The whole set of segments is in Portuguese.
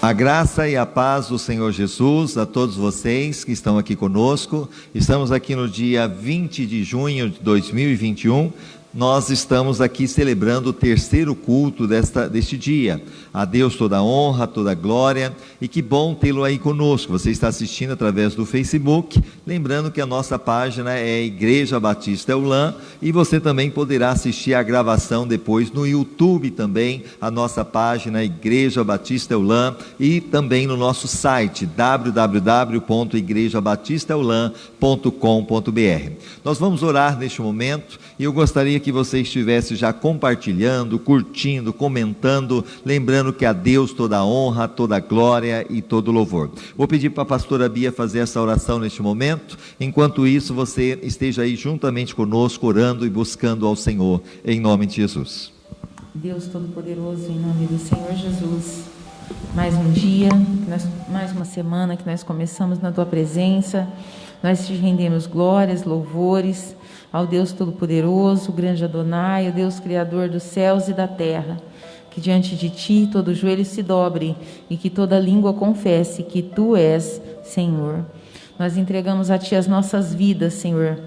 A graça e a paz do Senhor Jesus a todos vocês que estão aqui conosco. Estamos aqui no dia 20 de junho de 2021. Nós estamos aqui celebrando o terceiro culto deste dia. A Deus toda a honra, toda a glória, e que bom tê-lo aí conosco. Você está assistindo através do Facebook, lembrando que a nossa página é Igreja Batista Eulam, e você também poderá assistir a gravação depois no YouTube também, a nossa página Igreja Batista Eulam, e também no nosso site www.igrejabatisteulam.com.br. Nós vamos orar neste momento, e eu gostaria que você estivesse já compartilhando, curtindo, comentando, lembrando que a Deus toda a honra, toda a glória e todo o louvor. Vou pedir para a pastora Bia fazer essa oração neste momento. Enquanto isso, você esteja aí juntamente conosco, orando e buscando ao Senhor, em nome de Jesus. Deus Todo-Poderoso, em nome do Senhor Jesus, mais um dia, mais uma semana que nós começamos na Tua presença. Nós te rendemos glórias, louvores ao Deus Todo-Poderoso, o grande Adonai, o Deus Criador dos céus e da terra. Que diante de Ti todo joelho se dobre e que toda língua confesse que Tu és Senhor. Nós entregamos a Ti as nossas vidas, Senhor,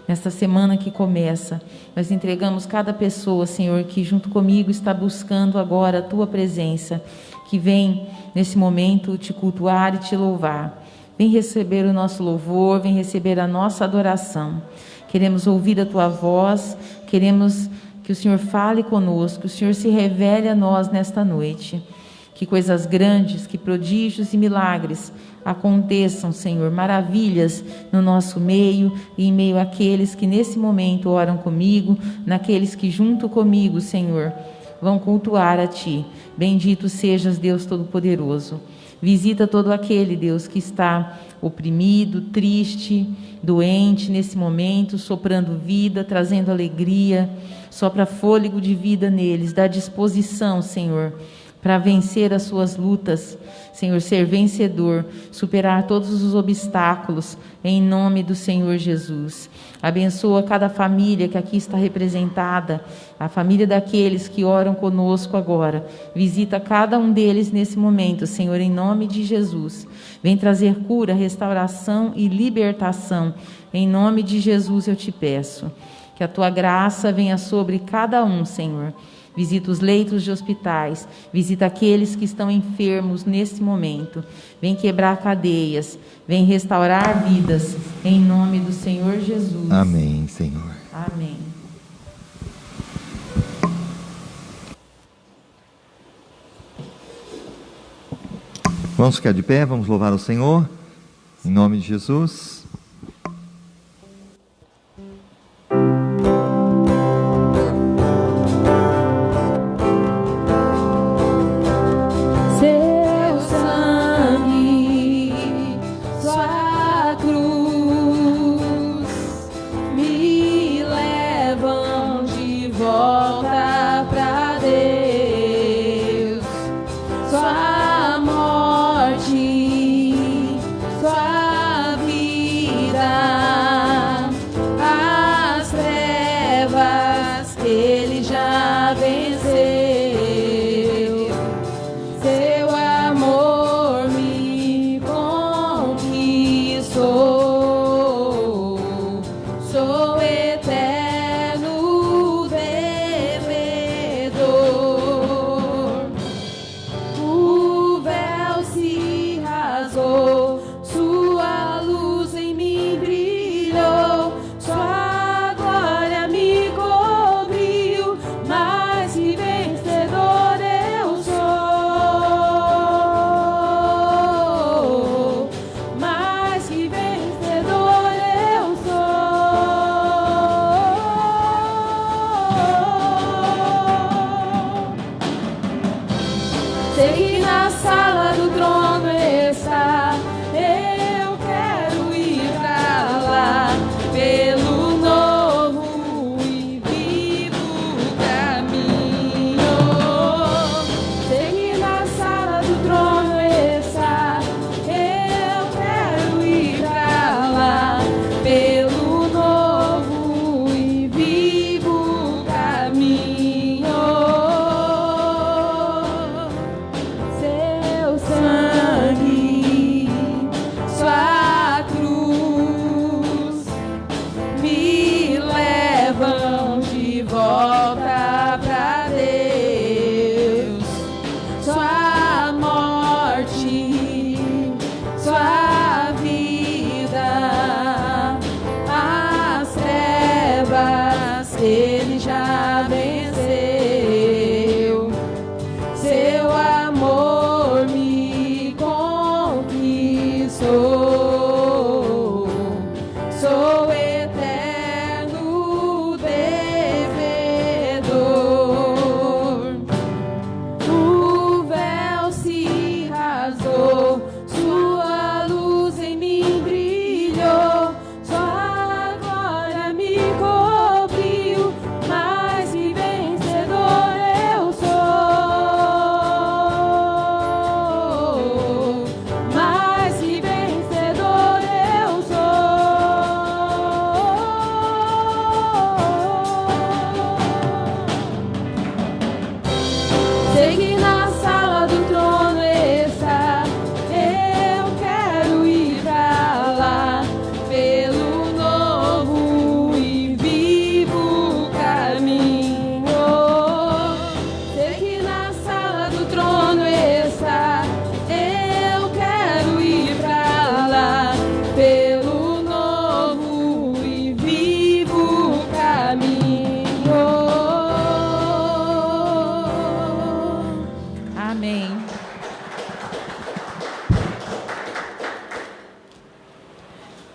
nesta semana que começa. Nós entregamos cada pessoa, Senhor, que junto comigo está buscando agora a Tua presença, que vem nesse momento te cultuar e te louvar. Vem receber o nosso louvor, vem receber a nossa adoração. Queremos ouvir a Tua voz, queremos que o Senhor fale conosco, que o Senhor se revele a nós nesta noite. Que coisas grandes, que prodígios e milagres aconteçam, Senhor, maravilhas no nosso meio e em meio àqueles que nesse momento oram comigo, naqueles que junto comigo, Senhor, vão cultuar a Ti. Bendito sejas, Deus Todo-Poderoso. Visita todo aquele, Deus, que está oprimido, triste, doente nesse momento, soprando vida, trazendo alegria. Sopra fôlego de vida neles, dá disposição, Senhor, para vencer as suas lutas, Senhor, ser vencedor, superar todos os obstáculos, em nome do Senhor Jesus. Abençoa cada família que aqui está representada, a família daqueles que oram conosco agora. Visita cada um deles nesse momento, Senhor, em nome de Jesus. Vem trazer cura, restauração e libertação. Em nome de Jesus eu te peço. Que a Tua graça venha sobre cada um, Senhor. Visita os leitos de hospitais, visita aqueles que estão enfermos nesse momento. Vem quebrar cadeias, vem restaurar vidas, em nome do Senhor Jesus. Amém, Senhor. Amém. Vamos ficar de pé, vamos louvar o Senhor, em nome de Jesus. Seu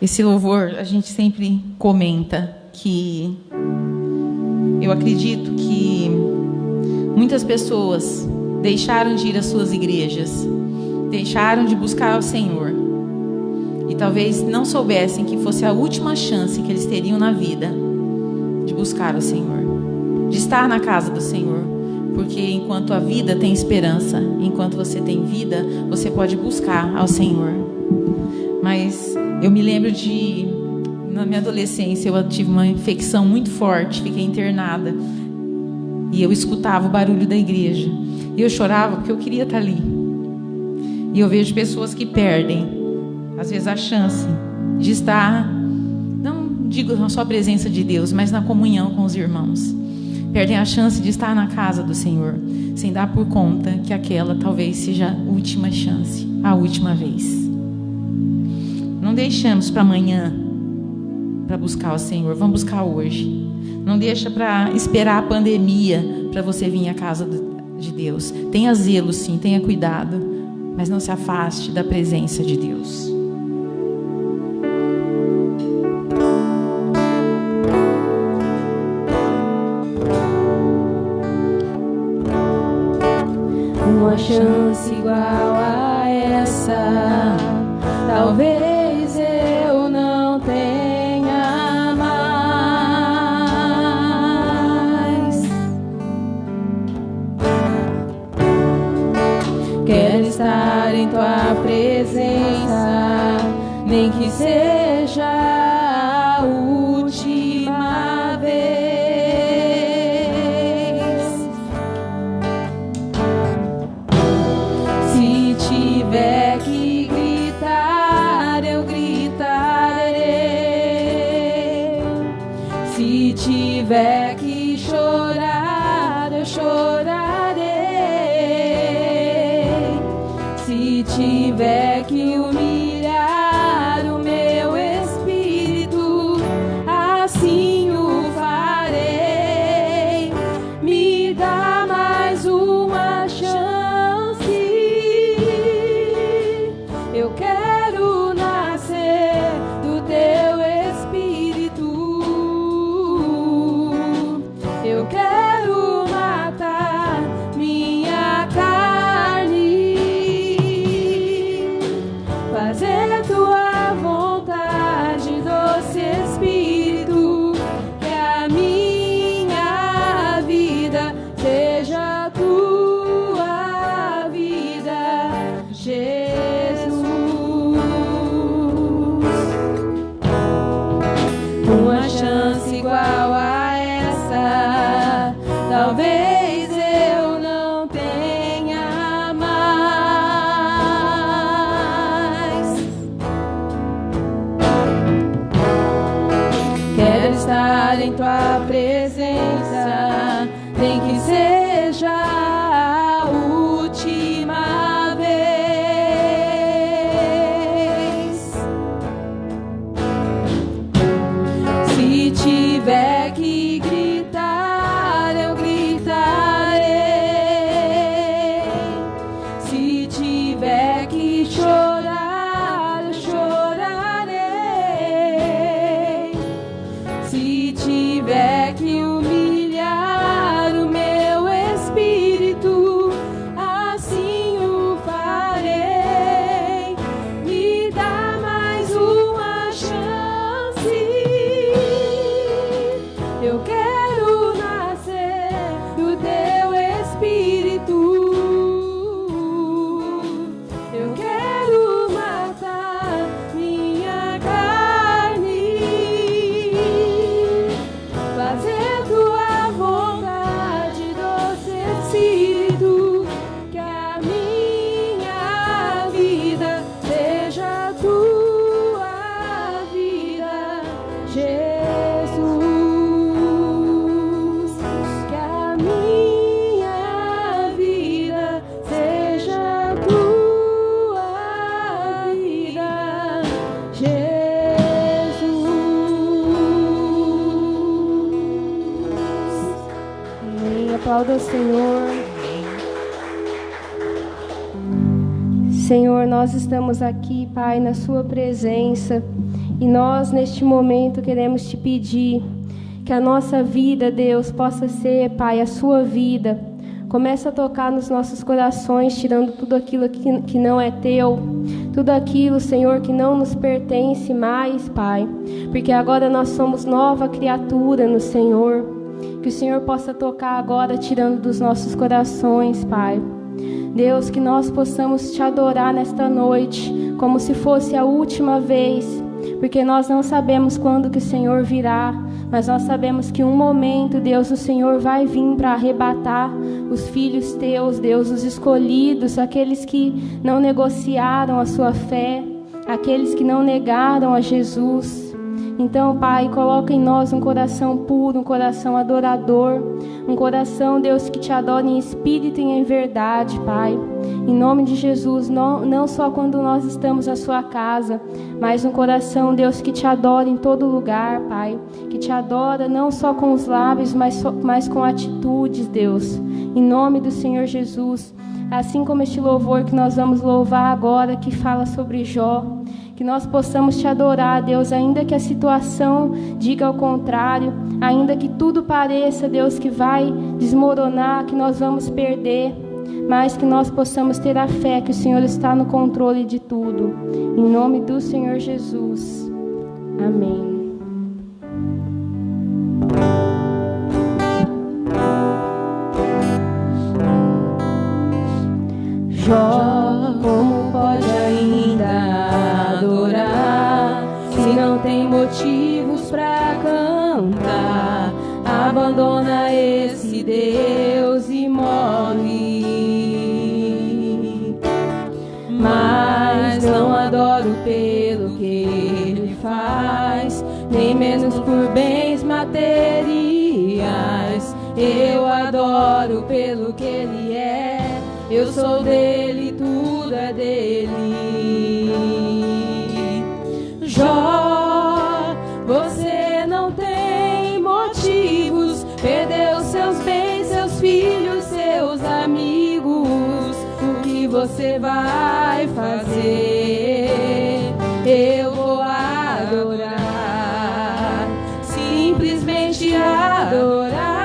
Esse louvor, a gente sempre comenta que eu acredito que muitas pessoas deixaram de ir às suas igrejas, deixaram de buscar o Senhor e talvez não soubessem que fosse a última chance que eles teriam na vida de buscar o Senhor, de estar na casa do Senhor, porque enquanto a vida tem esperança, enquanto você tem vida, você pode buscar ao Senhor. Mas eu me lembro na minha adolescência, eu tive uma infecção muito forte, fiquei internada. E eu escutava o barulho da igreja. E eu chorava porque eu queria estar ali. E eu vejo pessoas que perdem, às vezes, a chance de estar, não digo na só presença de Deus, mas na comunhão com os irmãos. Perdem a chance de estar na casa do Senhor, sem dar por conta que aquela talvez seja a última chance, a última vez. Não deixamos para amanhã para buscar o Senhor. Vamos buscar hoje. Não deixa para esperar a pandemia para você vir à casa de Deus. Tenha zelo, sim, tenha cuidado, mas não se afaste da presença de Deus. Uma chance igual a essa, talvez eu não tenha mais. Quero estar em tua presença, nem que seja a última vez. Se tiver que gritar, eu gritarei. Se tiver que chorar, eu chorarei. Se tiver que humilhar o meu espírito, assim o farei. Me dá mais uma chance. Eu quero nascer do teu espírito. Eu quero matar minha carne, fazer tua vontade, doce Espírito, que a minha vida seja a tua vida, Jesus. Uma chance igual a essa, talvez eu não tenha mais. Quero estar em tua presença, nem que seja a última vez. Se tiver que gritar, eu gritarei. Se tiver que chorar, eu chorarei. Se tiver que humilhar o meu espírito, assim o farei. Me dá mais uma chance. Eu quero nascer do teu espírito. Eu quero matar minha carne, fazer tua vontade, doce Espírito, que a minha vida seja a tua vida, Jesus. Que a minha vida seja a tua vida, Jesus. Amém. Aplauda o Senhor. Senhor, nós estamos aqui, Pai, na Sua presença, e nós, neste momento, queremos Te pedir que a nossa vida, Deus, possa ser, Pai, a Sua vida. Começa a tocar nos nossos corações, tirando tudo aquilo que não é Teu, tudo aquilo, Senhor, que não nos pertence mais, Pai, porque agora nós somos nova criatura no Senhor. Que o Senhor possa tocar agora, tirando dos nossos corações, Pai. Deus, que nós possamos Te adorar nesta noite, como se fosse a última vez, porque nós não sabemos quando que o Senhor virá, mas nós sabemos que um momento, Deus, o Senhor vai vir para arrebatar os filhos Teus, Deus, os escolhidos, aqueles que não negociaram a sua fé, aqueles que não negaram a Jesus. Então, Pai, coloca em nós um coração puro, um coração adorador, um coração, Deus, que Te adora em espírito e em verdade, Pai. Em nome de Jesus, não só quando nós estamos na Sua casa, mas um coração, Deus, que Te adora em todo lugar, Pai. Que Te adora não só com os lábios, mas com atitudes, Deus. Em nome do Senhor Jesus. Assim como este louvor que nós vamos louvar agora, que fala sobre Jó, que nós possamos Te adorar, Deus, ainda que a situação diga ao contrário, ainda que tudo pareça, Deus, que vai desmoronar, que nós vamos perder, mas que nós possamos ter a fé que o Senhor está no controle de tudo. Em nome do Senhor Jesus. Amém. Jó, como pode ainda adorar, se não tem motivos pra cantar? Abandona esse Deus e morre. Mas não adoro pelo que Ele faz, nem menos por bens materiais. Eu adoro pelo que Ele é. Eu sou dele, tudo é dele. Jó, você não tem motivos, perdeu seus bens, seus filhos, seus amigos. O que você vai fazer? Eu vou adorar, simplesmente adorar.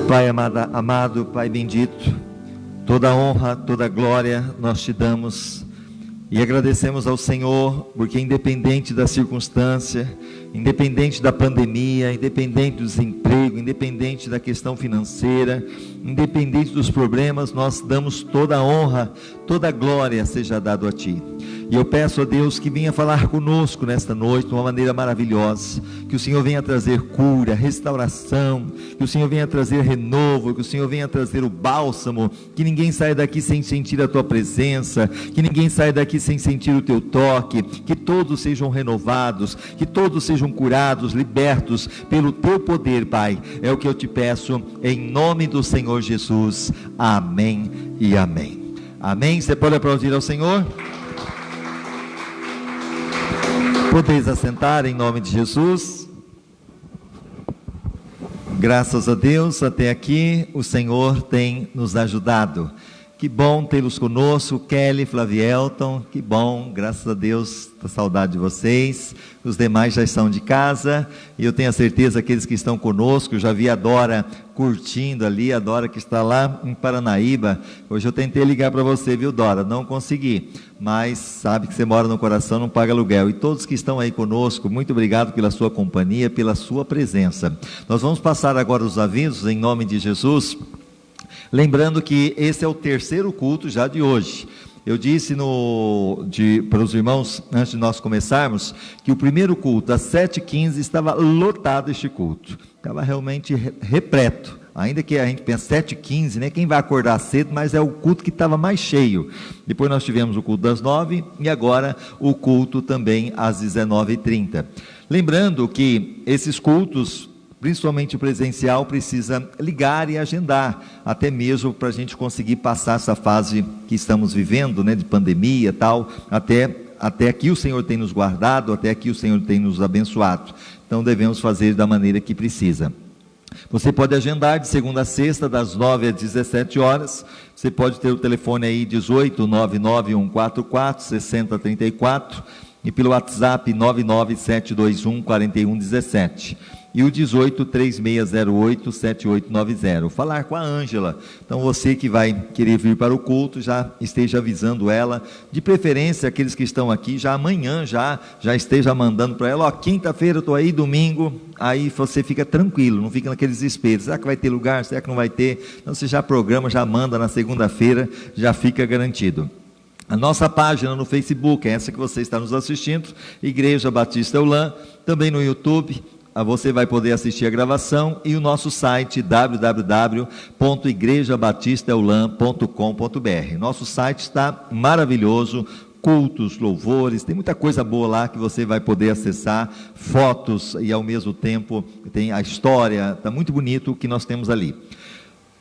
Pai amado, Pai bendito, toda honra, toda glória nós Te damos e agradecemos ao Senhor, porque independente da circunstância, independente da pandemia, independente do desemprego, independente da questão financeira, independente dos problemas, nós damos toda a honra, toda a glória seja dado a Ti. E eu peço a Deus que venha falar conosco nesta noite de uma maneira maravilhosa, que o Senhor venha trazer cura, restauração, que o Senhor venha trazer renovo, que o Senhor venha trazer o bálsamo, que ninguém saia daqui sem sentir a Tua presença, que ninguém saia daqui sem sentir o Teu toque, que todos sejam renovados, que todos sejam curados, libertos pelo Teu poder, Pai. É o que eu te peço em nome do Senhor Jesus. Amém e amém. Amém. Você pode aplaudir ao Senhor? Podeis assentar em nome de Jesus. Graças a Deus, até aqui o Senhor tem nos ajudado. Que bom tê-los conosco, Kelly, Flavielton, que bom, graças a Deus, estou com saudade de vocês. Os demais já estão de casa, e eu tenho a certeza que aqueles que estão conosco, já vi a Dora curtindo ali, a Dora que está lá em Paranaíba. Hoje eu tentei ligar para você, viu, Dora? Não consegui, mas sabe que você mora no coração, não paga aluguel. E todos que estão aí conosco, muito obrigado pela sua companhia, pela sua presença. Nós vamos passar agora os avisos em nome de Jesus. Lembrando que esse é o terceiro culto já de hoje. Eu disse para os irmãos, antes de nós começarmos, que o primeiro culto, às 7h15, estava lotado este culto. Estava realmente repleto. Ainda que a gente pense 7h15, né? Quem vai acordar cedo, mas é o culto que estava mais cheio. Depois nós tivemos o culto das 9 e agora o culto também às 19h30. Lembrando que esses cultos, principalmente o presencial, precisa ligar e agendar, até mesmo para a gente conseguir passar essa fase que estamos vivendo, né, de pandemia e tal, até aqui o Senhor tem nos guardado, até aqui o Senhor tem nos abençoado, então devemos fazer da maneira que precisa. Você pode agendar de segunda a sexta, das 9 às 17 horas, você pode ter o telefone aí 18 99144 6034 e pelo WhatsApp 99721 4117. E o 18 3608 7890. Falar com a Ângela. Então você que vai querer vir para o culto, já esteja avisando ela, de preferência aqueles que estão aqui, já amanhã já esteja mandando para ela, ó, quinta-feira eu estou aí, domingo, aí você fica tranquilo, não fica naquele desespero, será que vai ter lugar, será que não vai ter? Então você já programa, já manda na segunda-feira, já fica garantido. A nossa página no Facebook, é essa que você está nos assistindo, Igreja Batista Eulam, também no YouTube, você vai poder assistir a gravação, e o nosso site www.igrejabatistaeulam.com.br. Nosso site está maravilhoso, cultos, louvores, tem muita coisa boa lá que você vai poder acessar, fotos, e ao mesmo tempo tem a história, está muito bonito o que nós temos ali.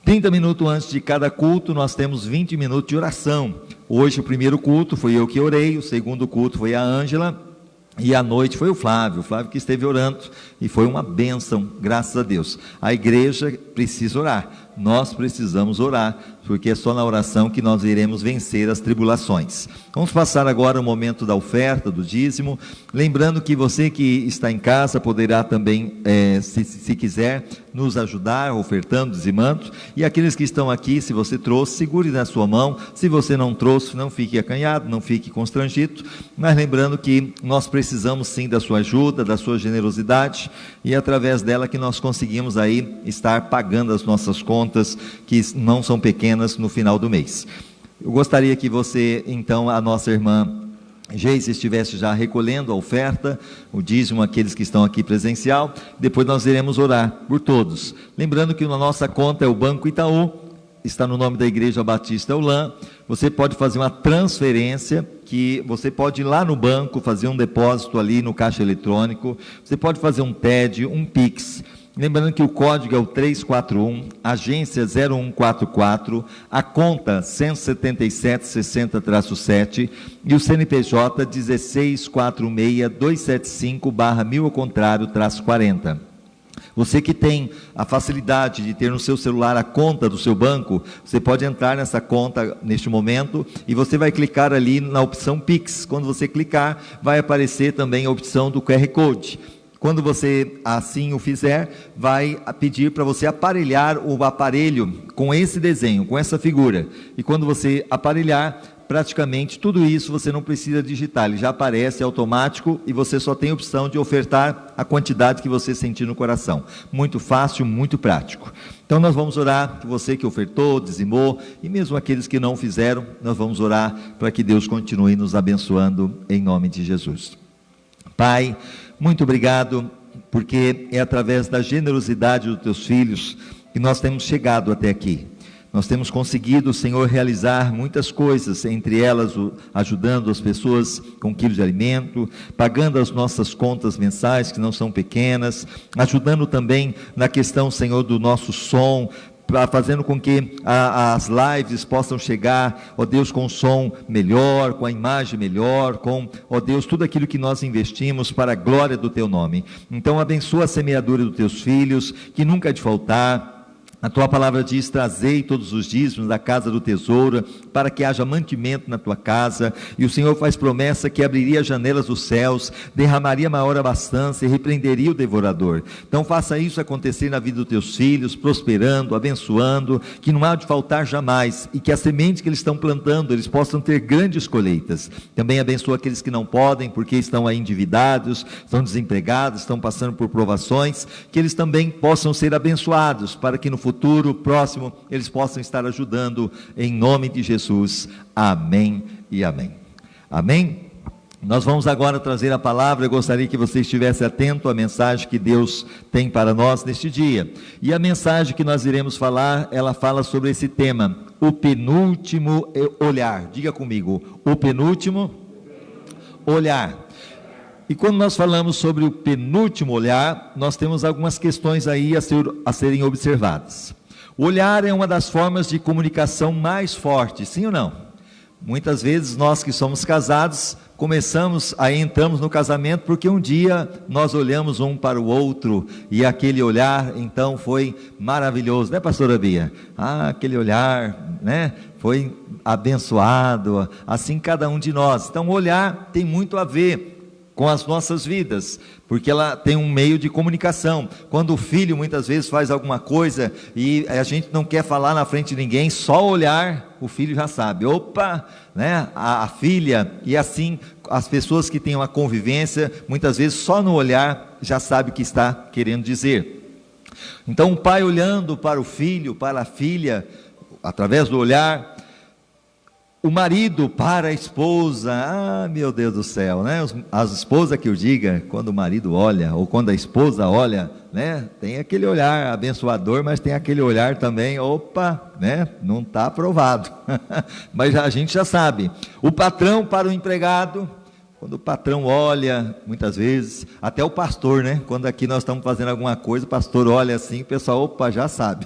30 minutos antes de cada culto, nós temos 20 minutos de oração. Hoje o primeiro culto foi eu que orei, o segundo culto foi a Ângela, e à noite foi o Flávio que esteve orando, e foi uma bênção, graças a Deus. A igreja precisa orar, nós precisamos orar, porque é só na oração que nós iremos vencer as tribulações. Vamos passar agora o momento da oferta, do dízimo, lembrando que você que está em casa poderá também, se quiser, nos ajudar, ofertando, dizimando, e aqueles que estão aqui, se você trouxe, segure na sua mão, se você não trouxe, não fique acanhado, não fique constrangido, mas lembrando que nós precisamos sim da sua ajuda, da sua generosidade, e é através dela que nós conseguimos aí estar pagando as nossas contas, que não são pequenas, no final do mês. Eu gostaria que você, então, a nossa irmã Geise estivesse já recolhendo a oferta, o dízimo, aqueles que estão aqui presencial, depois nós iremos orar por todos. Lembrando que na nossa conta é o Banco Itaú, está no nome da Igreja Batista Eulam. Você pode fazer uma transferência, que você pode ir lá no banco, fazer um depósito ali no caixa eletrônico, você pode fazer um TED, um Pix. Lembrando que o código é o 341, agência 0144, a conta 17760-7 e o CNPJ 1646275/1000 ao contrário, -40. Você que tem a facilidade de ter no seu celular a conta do seu banco, você pode entrar nessa conta neste momento e você vai clicar ali na opção Pix. Quando você clicar, vai aparecer também a opção do QR Code. Quando você assim o fizer, vai pedir para você aparelhar o aparelho com esse desenho, com essa figura. E quando você aparelhar, praticamente tudo isso você não precisa digitar, ele já aparece automático e você só tem a opção de ofertar a quantidade que você sentir no coração. Muito fácil, muito prático. Então nós vamos orar por você que ofertou, dizimou, e mesmo aqueles que não fizeram, nós vamos orar para que Deus continue nos abençoando em nome de Jesus. Pai, muito obrigado, porque é através da generosidade dos teus filhos que nós temos chegado até aqui. Nós temos conseguido, Senhor, realizar muitas coisas, entre elas ajudando as pessoas com quilos de alimento, pagando as nossas contas mensais, que não são pequenas, ajudando também na questão, Senhor, do nosso som, fazendo com que as lives possam chegar, ó Deus, com som melhor, com a imagem melhor, com, ó Deus, tudo aquilo que nós investimos para a glória do Teu nome. Então abençoa a semeadura dos Teus filhos, que nunca há de faltar. A Tua palavra diz: trazei todos os dízimos da casa do tesouro, para que haja mantimento na Tua casa, e o Senhor faz promessa que abriria as janelas dos céus, derramaria maior abastança e repreenderia o devorador. Então faça isso acontecer na vida dos Teus filhos, prosperando, abençoando, que não há de faltar jamais, e que as sementes que eles estão plantando, eles possam ter grandes colheitas. Também abençoa aqueles que não podem, porque estão aí endividados, estão desempregados, estão passando por provações, que eles também possam ser abençoados, para que no futuro próximo eles possam estar ajudando, em nome de Jesus. Amém e amém. Amém? Nós vamos agora trazer a palavra. Eu gostaria que você estivesse atento à mensagem que Deus tem para nós neste dia. E a mensagem que nós iremos falar, ela fala sobre esse tema: o penúltimo olhar. Diga comigo: o penúltimo olhar. E quando nós falamos sobre o penúltimo olhar, nós temos algumas questões aí a serem observadas. O olhar é uma das formas de comunicação mais fortes, sim ou não? Muitas vezes nós que somos casados, entramos no casamento porque um dia nós olhamos um para o outro, e aquele olhar então foi maravilhoso, né, pastora Bia? Aquele olhar, né, foi abençoado, assim cada um de nós. Então o olhar tem muito a ver com as nossas vidas, porque ela tem um meio de comunicação. Quando o filho muitas vezes faz alguma coisa e a gente não quer falar na frente de ninguém, só olhar, o filho já sabe, opa, né? A filha, e assim as pessoas que têm uma convivência, muitas vezes só no olhar já sabe o que está querendo dizer. Então o pai olhando para o filho, para a filha, através do olhar, o marido para a esposa, meu Deus do céu, né? As esposas que eu diga, quando o marido olha, ou quando a esposa olha, né? Tem aquele olhar abençoador, mas tem aquele olhar também, opa, né? Não está aprovado, mas a gente já sabe. O patrão para o empregado, quando o patrão olha, muitas vezes, até o pastor, né? Quando aqui nós estamos fazendo alguma coisa, o pastor olha assim, o pessoal, opa, já sabe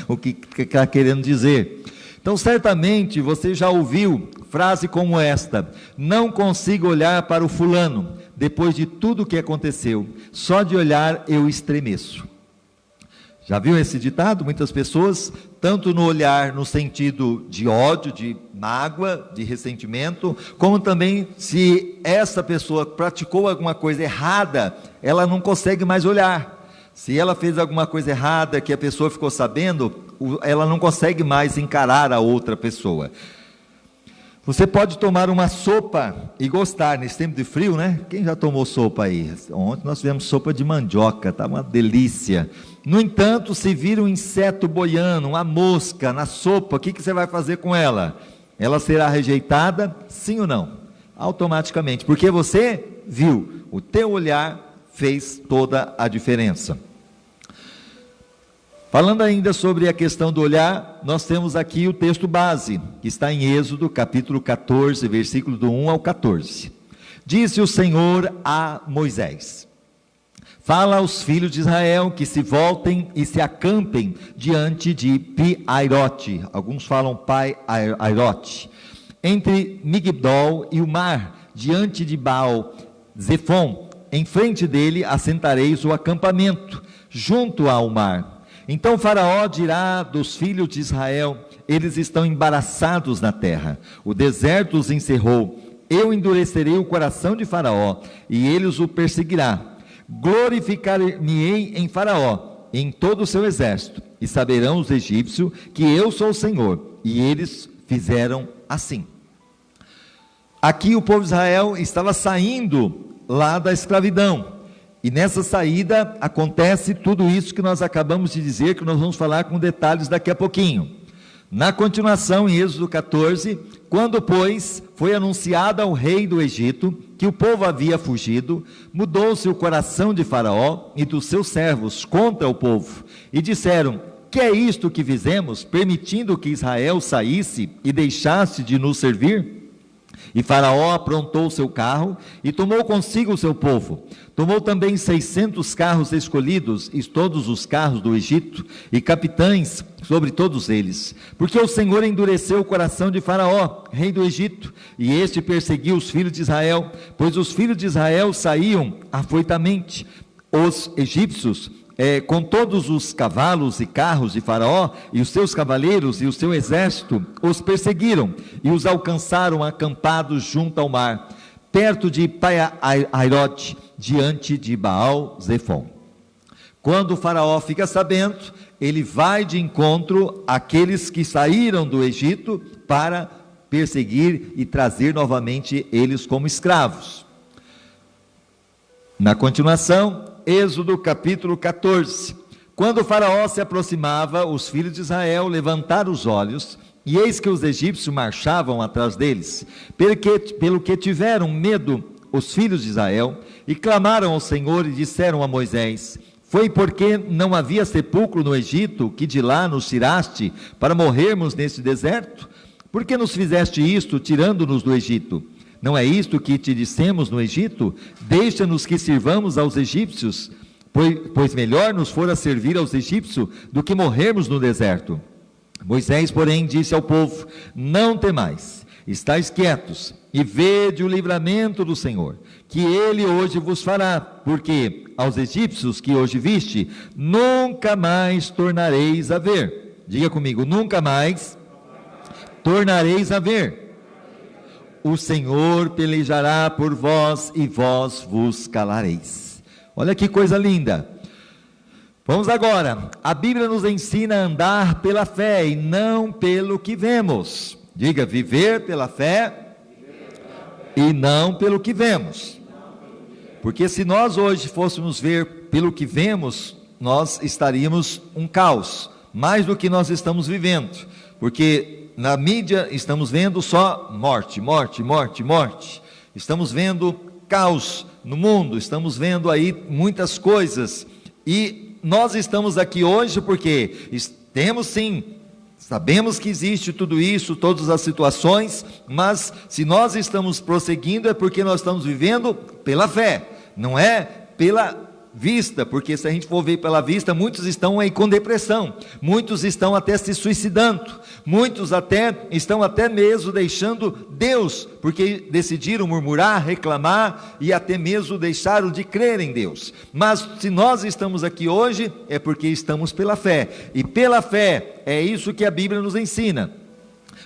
o que está querendo dizer. Então certamente você já ouviu frase como esta: não consigo olhar para o fulano, depois de tudo o que aconteceu, só de olhar eu estremeço. Já viu esse ditado? Muitas pessoas, tanto no olhar no sentido de ódio, de mágoa, de ressentimento, como também se essa pessoa praticou alguma coisa errada, ela não consegue mais olhar. Se ela fez alguma coisa errada que a pessoa ficou sabendo, ela não consegue mais encarar a outra pessoa. Você pode tomar uma sopa e gostar, nesse tempo de frio, né? Quem já tomou sopa aí? Ontem nós fizemos sopa de mandioca, tá uma delícia. No entanto, se vir um inseto boiando, uma mosca na sopa, o que você vai fazer com ela? Ela será rejeitada, sim ou não? Automaticamente, porque você viu, o teu olhar fez toda a diferença. Falando ainda sobre a questão do olhar, nós temos aqui o texto base, que está em Êxodo, capítulo 14, versículo do 1 ao 14. Disse o Senhor a Moisés: fala aos filhos de Israel que se voltem e se acampem diante de Pi-Airote, alguns falam Pai-Airote, entre Migdol e o mar, diante de Baal-Zefon. Em frente dele assentareis o acampamento, junto ao mar. Então Faraó dirá dos filhos de Israel: eles estão embaraçados na terra, o deserto os encerrou, eu endurecerei o coração de Faraó, e ele os perseguirá. Glorificar-me-ei em Faraó, em todo o seu exército, e saberão os egípcios que eu sou o Senhor. E eles fizeram assim. Aqui o povo de Israel estava saindo lá da escravidão, e nessa saída acontece tudo isso que nós acabamos de dizer, que nós vamos falar com detalhes daqui a pouquinho. Na continuação, em Êxodo 14, quando, pois, foi anunciado ao rei do Egito que o povo havia fugido, mudou-se o coração de Faraó e dos seus servos contra o povo, e disseram: que é isto que fizemos, permitindo que Israel saísse e deixasse de nos servir? E Faraó aprontou o seu carro e tomou consigo o seu povo. Tomou também 600 carros escolhidos e todos os carros do Egito, e capitães sobre todos eles. Porque o Senhor endureceu o coração de Faraó, rei do Egito, e este perseguiu os filhos de Israel, pois os filhos de Israel saíam afoitamente. Os egípcios, com todos os cavalos e carros de Faraó, e os seus cavaleiros e o seu exército, os perseguiram, e os alcançaram acampados junto ao mar, perto de Pai-Hahirote, diante de Baal-Zefon. Quando o Faraó fica sabendo, ele vai de encontro àqueles que saíram do Egito para perseguir e trazer novamente eles como escravos. Na continuação, Êxodo capítulo 14. Quando o Faraó se aproximava, os filhos de Israel levantaram os olhos, e eis que os egípcios marchavam atrás deles, pelo que tiveram medo os filhos de Israel, e clamaram ao Senhor e disseram a Moisés: foi porque não havia sepulcro no Egito, que de lá nos tiraste, para morrermos neste deserto? Por que nos fizeste isto, tirando-nos do Egito? Não é isto que te dissemos no Egito? Deixa-nos que sirvamos aos egípcios, pois melhor nos fora servir aos egípcios do que morrermos no deserto. Moisés, porém, disse ao povo: não temais, estais quietos, e vede o livramento do Senhor, que ele hoje vos fará, porque aos egípcios que hoje viste, nunca mais tornareis a ver. Diga comigo: nunca mais tornareis a ver. O Senhor pelejará por vós e vós vos calareis. Olha que coisa linda. Vamos agora. A Bíblia nos ensina a andar pela fé e não pelo que vemos. Diga: viver pela fé e não pelo que vemos. Porque se nós hoje fôssemos ver pelo que vemos, nós estaríamos um caos, mais do que nós estamos vivendo. Porque na mídia estamos vendo só morte, morte, morte, morte. Estamos vendo caos no mundo, estamos vendo aí muitas coisas. E nós estamos aqui hoje porque temos sim, sabemos que existe tudo isso, todas as situações, mas se nós estamos prosseguindo é porque nós estamos vivendo pela fé, não é pela vista, porque se a gente for ver pela vista, muitos estão aí com depressão, muitos estão até se suicidando, muitos estão até mesmo deixando Deus, porque decidiram murmurar, reclamar e até mesmo deixaram de crer em Deus. Mas se nós estamos aqui hoje, é porque estamos pela fé, e pela fé é isso que a Bíblia nos ensina,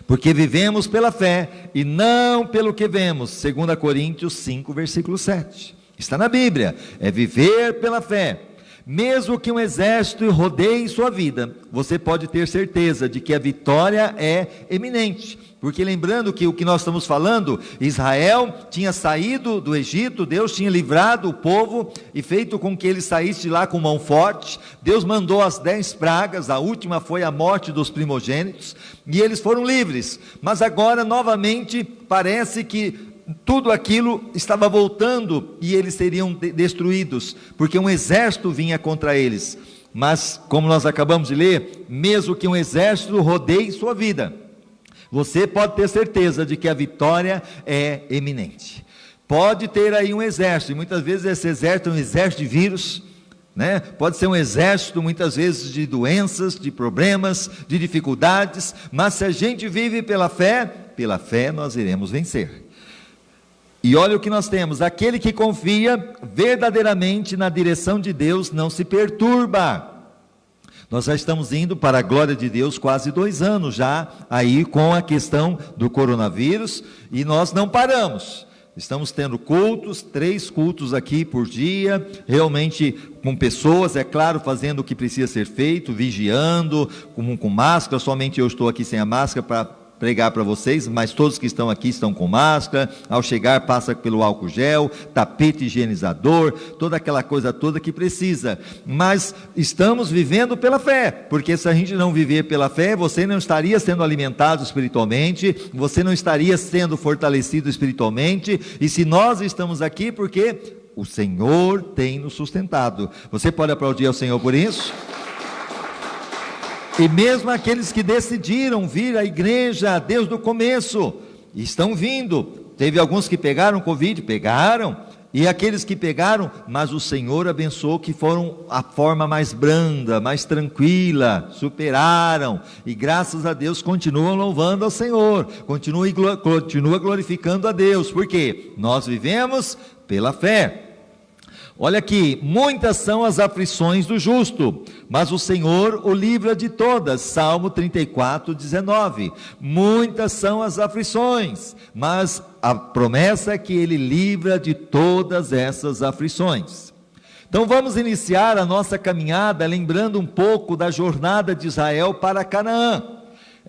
porque vivemos pela fé e não pelo que vemos, 2 Coríntios 5, versículo 7. Está na Bíblia, é viver pela fé. Mesmo que um exército rodeie sua vida, você pode ter certeza de que a vitória é eminente. Porque lembrando que o que nós estamos falando, Israel tinha saído do Egito, Deus tinha livrado o povo e feito com que ele saísse de lá com mão forte. Deus mandou as 10 pragas, a última foi a morte dos primogênitos, e eles foram livres. Mas agora novamente parece que tudo aquilo estava voltando e eles seriam destruídos, porque um exército vinha contra eles. Mas como nós acabamos de ler, mesmo que um exército rodeie sua vida, você pode ter certeza de que a vitória é eminente. Pode ter aí um exército, e muitas vezes esse exército é um exército de vírus, né? Pode ser um exército muitas vezes de doenças, de problemas, de dificuldades, mas se a gente vive pela fé nós iremos vencer. E olha o que nós temos: aquele que confia verdadeiramente na direção de Deus não se perturba. Nós já estamos indo para a glória de Deus quase 2 anos já aí com a questão do coronavírus, e nós não paramos. Estamos tendo cultos, 3 cultos aqui por dia, realmente com pessoas, é claro, fazendo o que precisa ser feito, vigiando, com máscara. Somente eu estou aqui sem a máscara para pregar para vocês, mas todos que estão aqui estão com máscara, ao chegar passa pelo álcool gel, tapete higienizador, toda aquela coisa toda que precisa, mas estamos vivendo pela fé, porque se a gente não viver pela fé, você não estaria sendo alimentado espiritualmente, você não estaria sendo fortalecido espiritualmente, e se nós estamos aqui, porque o Senhor tem nos sustentado. Você pode aplaudir ao Senhor por isso? E mesmo aqueles que decidiram vir à igreja desde o começo, estão vindo. Teve alguns que pegaram Covid, pegaram, e aqueles que pegaram, mas o Senhor abençoou, que foram a forma mais branda, mais tranquila, superaram, e graças a Deus continuam louvando ao Senhor, continua glorificando a Deus, porque nós vivemos pela fé. Olha aqui, muitas são as aflições do justo, mas o Senhor o livra de todas. Salmo 34, 19. Muitas são as aflições, mas a promessa é que Ele livra de todas essas aflições. Então vamos iniciar a nossa caminhada lembrando um pouco da jornada de Israel para Canaã.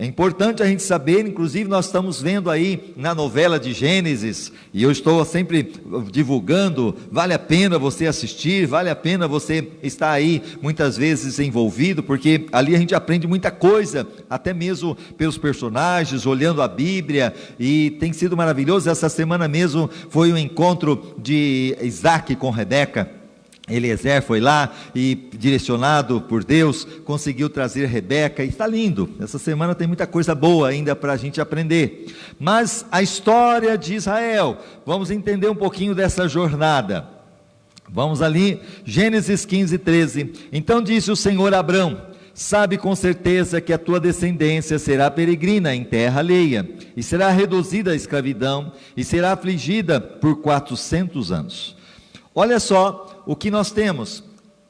É importante a gente saber, inclusive nós estamos vendo aí na novela de Gênesis, e eu estou sempre divulgando, vale a pena você assistir, vale a pena você estar aí muitas vezes envolvido, porque ali a gente aprende muita coisa, até mesmo pelos personagens, olhando a Bíblia, e tem sido maravilhoso. Essa semana mesmo foi um encontro de Isaac com Rebeca. Eliezer foi lá e, direcionado por Deus, conseguiu trazer Rebeca, e está lindo. Essa semana tem muita coisa boa ainda para a gente aprender. Mas a história de Israel, vamos entender um pouquinho dessa jornada. Vamos ali, Gênesis 15, 13. Então disse o Senhor a Abrão: sabe com certeza que a tua descendência será peregrina em terra alheia, e será reduzida à escravidão, e será afligida por 400 anos. Olha só o que nós temos,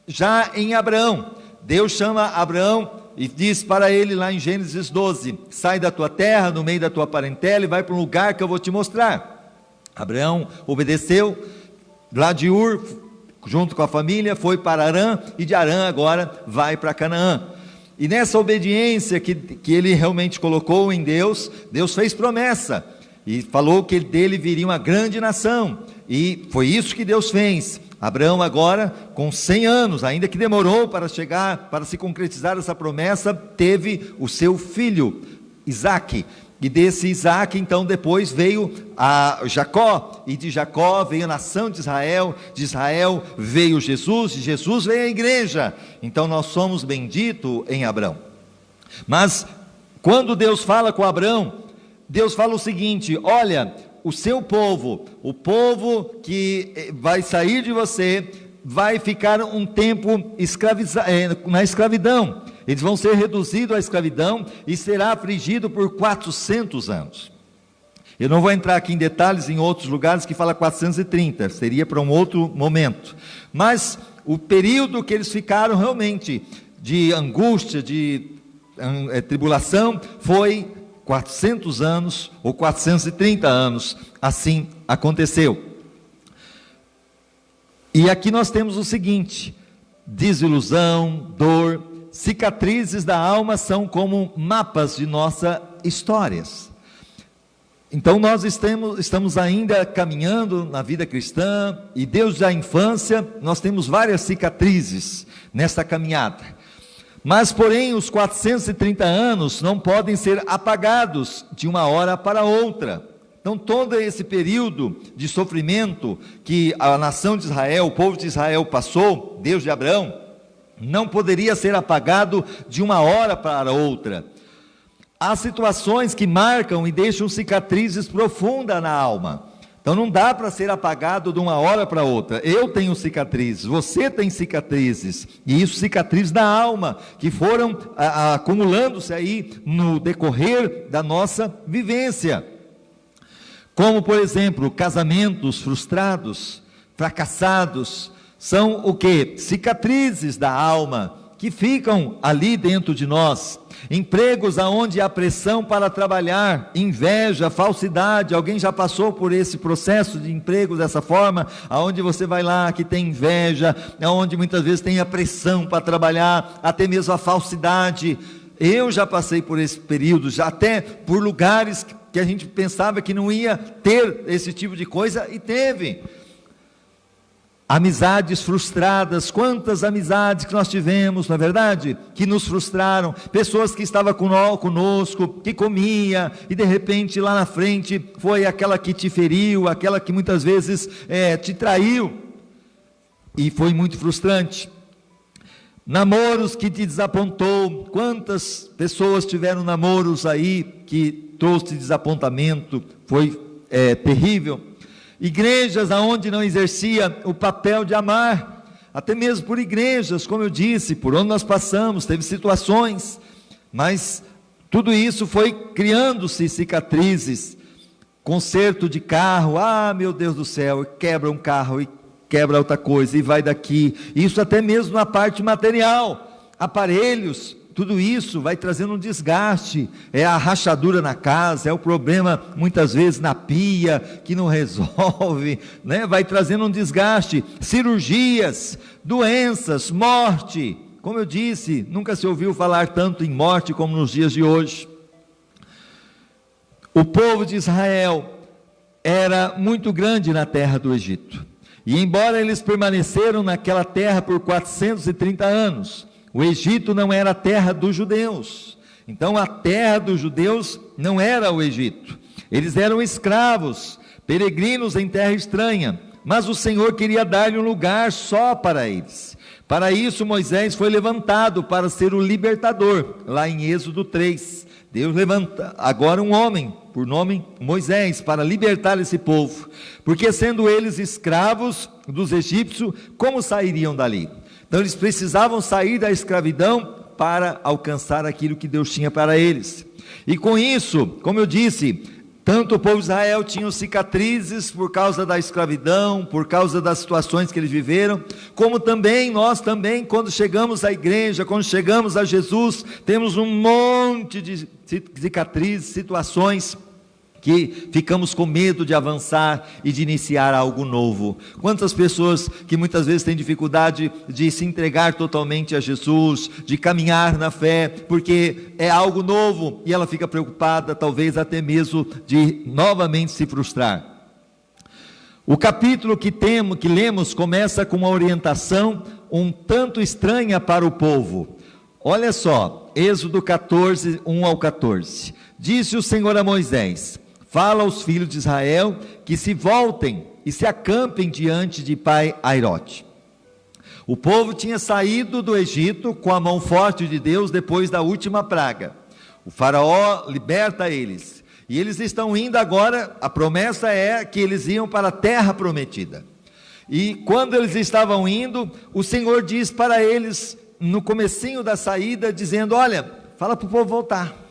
já em Abraão. Deus chama Abraão e diz para ele lá em Gênesis 12, sai da tua terra, no meio da tua parentela, e vai para um lugar que eu vou te mostrar. Abraão obedeceu, lá de Ur, junto com a família, foi para Harã, e de Harã agora vai para Canaã. E nessa obediência que ele realmente colocou em Deus, Deus fez promessa, e falou que dele viria uma grande nação, e foi isso que Deus fez. Abraão agora, com 100 anos, ainda que demorou para chegar, para se concretizar essa promessa, teve o seu filho, Isaque, e desse Isaque, então, depois veio a Jacó, e de Jacó veio a nação de Israel veio Jesus, de Jesus veio a igreja. Então nós somos benditos em Abraão. Mas, quando Deus fala com Abraão, Deus fala o seguinte: olha, o seu povo, o povo que vai sair de você, vai ficar um tempo na escravidão. Eles vão ser reduzidos à escravidão e será afligido por 400 anos. Eu não vou entrar aqui em detalhes em outros lugares que fala 430, seria para um outro momento. Mas o período que eles ficaram realmente de angústia, de tribulação, foi 400 anos ou 430 anos, assim aconteceu. E aqui nós temos o seguinte: desilusão, dor, cicatrizes da alma são como mapas de nossas histórias. Então nós estamos ainda caminhando na vida cristã, e desde a infância nós temos várias cicatrizes nessa caminhada. Mas, porém, os 430 anos não podem ser apagados de uma hora para outra. Então, todo esse período de sofrimento que a nação de Israel, o povo de Israel passou, Deus de Abraão, não poderia ser apagado de uma hora para outra. Há situações que marcam e deixam cicatrizes profundas na alma. Então não dá para ser apagado de uma hora para outra. Eu tenho cicatrizes, você tem cicatrizes, e isso cicatrizes da alma, que foram acumulando-se aí no decorrer da nossa vivência. Como, por exemplo, casamentos frustrados, fracassados, são o quê? Cicatrizes da alma, que ficam ali dentro de nós. Empregos aonde há pressão para trabalhar, inveja, falsidade. Alguém já passou por esse processo de emprego dessa forma, aonde você vai lá que tem inveja, aonde muitas vezes tem a pressão para trabalhar, até mesmo a falsidade. Eu já passei por esse período, já até por lugares que a gente pensava que não ia ter esse tipo de coisa, e teve. Amizades frustradas, quantas amizades que nós tivemos, não é verdade? Que nos frustraram, pessoas que estavam conosco, que comia, e de repente lá na frente foi aquela que te feriu, aquela que muitas vezes te traiu, e foi muito frustrante. Namoros que te desapontou, quantas pessoas tiveram namoros aí que trouxe desapontamento, foi terrível. Igrejas aonde não exercia o papel de amar, até mesmo por igrejas, como eu disse, por onde nós passamos, teve situações, mas tudo isso foi criando-se cicatrizes. Conserto de carro, meu Deus do céu, quebra um carro e quebra outra coisa, e vai daqui, isso até mesmo na parte material, aparelhos, tudo isso vai trazendo um desgaste, é a rachadura na casa, é o problema muitas vezes na pia, que não resolve, né? Vai trazendo um desgaste, cirurgias, doenças, morte, como eu disse, nunca se ouviu falar tanto em morte como nos dias de hoje. O povo de Israel era muito grande na terra do Egito, e embora eles permaneceram naquela terra por 430 anos, o Egito não era a terra dos judeus, então a terra dos judeus não era o Egito, eles eram escravos, peregrinos em terra estranha, mas o Senhor queria dar-lhe um lugar só para eles. Para isso Moisés foi levantado para ser o libertador, lá em Êxodo 3, Deus levanta agora um homem, por nome Moisés, para libertar esse povo, porque sendo eles escravos dos egípcios, como sairiam dali? Então eles precisavam sair da escravidão para alcançar aquilo que Deus tinha para eles, e com isso, como eu disse, tanto o povo de Israel tinha cicatrizes por causa da escravidão, por causa das situações que eles viveram, como também, nós também, quando chegamos à igreja, quando chegamos a Jesus, temos um monte de cicatrizes, situações que ficamos com medo de avançar e de iniciar algo novo. Quantas pessoas que muitas vezes têm dificuldade de se entregar totalmente a Jesus, de caminhar na fé, porque é algo novo, e ela fica preocupada, talvez até mesmo de novamente se frustrar. O capítulo que lemos começa com uma orientação um tanto estranha para o povo. Olha só, Êxodo 14, 1 ao 14. Disse o Senhor a Moisés: fala aos filhos de Israel que se voltem e se acampem diante de pai Airote. O povo tinha saído do Egito com a mão forte de Deus depois da última praga. O faraó liberta eles, e eles estão indo agora, a promessa é que eles iam para a terra prometida. E quando eles estavam indo, o Senhor diz para eles, no comecinho da saída, dizendo: olha, fala para o povo voltar.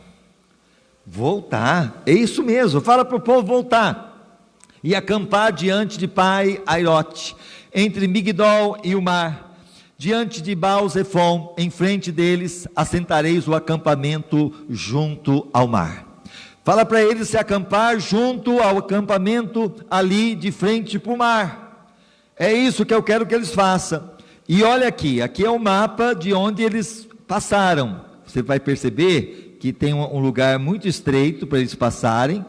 Voltar, é isso mesmo, fala para o povo voltar, e acampar diante de pai Airote, entre Migdol e o mar, diante de Baal-Zefon, em frente deles, assentareis o acampamento junto ao mar. Fala para eles se acampar junto ao acampamento, ali de frente para o mar, é isso que eu quero que eles façam. E olha aqui é o mapa de onde eles passaram, você vai perceber que tem um lugar muito estreito para eles passarem,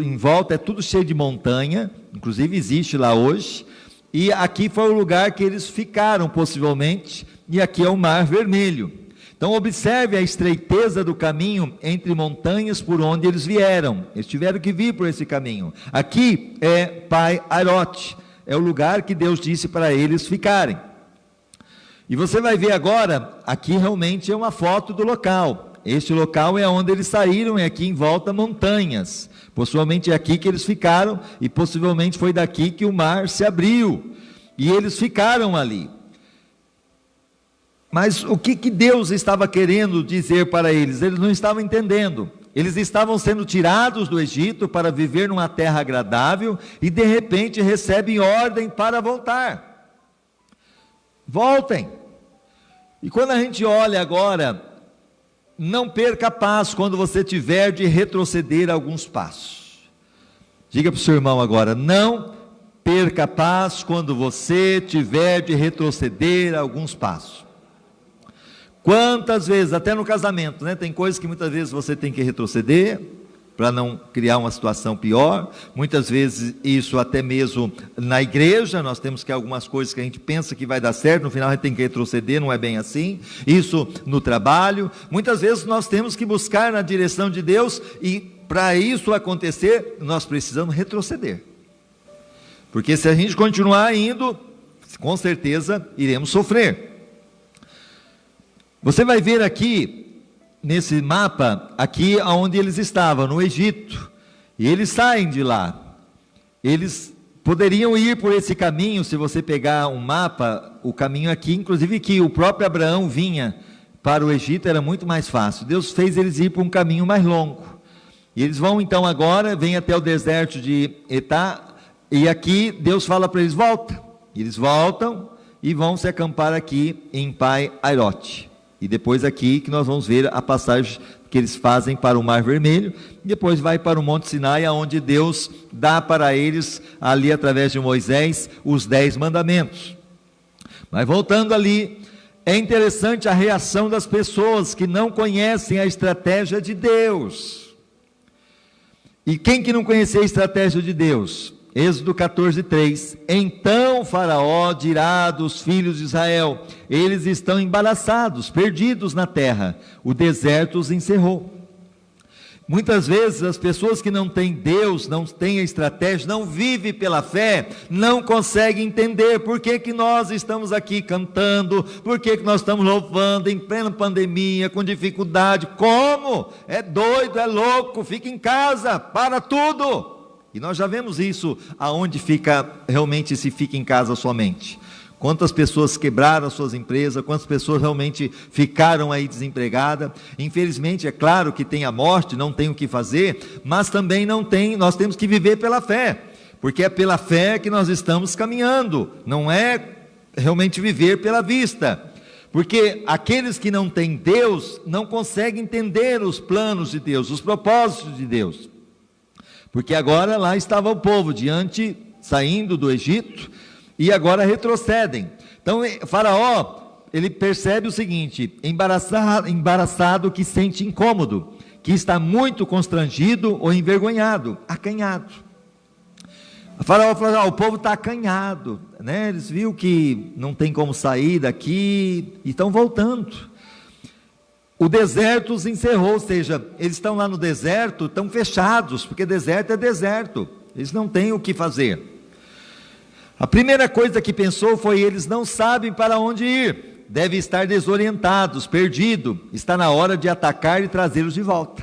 em volta é tudo cheio de montanha, inclusive existe lá hoje, e aqui foi o lugar que eles ficaram possivelmente, e aqui é o Mar Vermelho. Então observe a estreiteza do caminho entre montanhas por onde eles vieram, eles tiveram que vir por esse caminho. Aqui é pai Airote, é o lugar que Deus disse para eles ficarem. E você vai ver agora, aqui realmente é uma foto do local. Este local é onde eles saíram, é aqui em volta montanhas, possivelmente é aqui que eles ficaram, e possivelmente foi daqui que o mar se abriu, e eles ficaram ali. Mas o que Deus estava querendo dizer para eles? Eles não estavam entendendo. Eles estavam sendo tirados do Egito para viver numa terra agradável, e de repente recebem ordem para voltar. Voltem. E quando a gente olha agora, não perca a paz quando você tiver de retroceder alguns passos. Diga para o seu irmão agora: não perca a paz quando você tiver de retroceder alguns passos. Quantas vezes, até no casamento, né? Tem coisas que muitas vezes você tem que retroceder para não criar uma situação pior. Muitas vezes isso até mesmo na igreja, nós temos que algumas coisas que a gente pensa que vai dar certo, no final a gente tem que retroceder, não é bem assim. Isso no trabalho, muitas vezes nós temos que buscar na direção de Deus, e para isso acontecer, nós precisamos retroceder. Porque se a gente continuar indo, com certeza iremos sofrer. Você vai ver aqui, nesse mapa, aqui onde eles estavam, no Egito, e eles saem de lá. Eles poderiam ir por esse caminho, se você pegar um mapa, o caminho aqui, inclusive que o próprio Abraão vinha para o Egito, era muito mais fácil. Deus fez eles ir por um caminho mais longo. E eles vão então agora, vêm até o deserto de Etá, e aqui Deus fala para eles, volta. E eles voltam e vão se acampar aqui em Pai-Airote. E depois aqui que nós vamos ver a passagem que eles fazem para o Mar Vermelho, e depois vai para o Monte Sinai, onde Deus dá para eles, ali através de Moisés, os 10 mandamentos. Mas voltando ali, é interessante a reação das pessoas que não conhecem a estratégia de Deus. E quem que não conhecia a estratégia de Deus? Êxodo 14:3, então Faraó dirá dos filhos de Israel, eles estão embaraçados, perdidos na terra, o deserto os encerrou. Muitas vezes as pessoas que não têm Deus, não têm a estratégia, não vivem pela fé, não conseguem entender por que que nós estamos aqui cantando, por que que nós estamos louvando em plena pandemia, com dificuldade. Como? É doido, é louco, fica em casa, para tudo. E nós já vemos isso, aonde fica, realmente se fica em casa somente. Quantas pessoas quebraram as suas empresas, quantas pessoas realmente ficaram aí desempregadas. Infelizmente, é claro que tem a morte, não tem o que fazer, mas também não tem, nós temos que viver pela fé, porque é pela fé que nós estamos caminhando, não é realmente viver pela vista. Porque aqueles que não têm Deus, não conseguem entender os planos de Deus, os propósitos de Deus. Porque agora lá estava o povo saindo do Egito, e agora retrocedem. Então Faraó, ele percebe o seguinte, embaraçado que sente incômodo, que está muito constrangido ou envergonhado, acanhado. O Faraó falou, o povo está acanhado, né? Eles viram que não tem como sair daqui, e estão voltando. O deserto os encerrou, ou seja, eles estão lá no deserto, estão fechados, porque deserto é deserto, eles não têm o que fazer. A primeira coisa que pensou foi, eles não sabem para onde ir, devem estar desorientados, perdidos, está na hora de atacar e trazê-los de volta.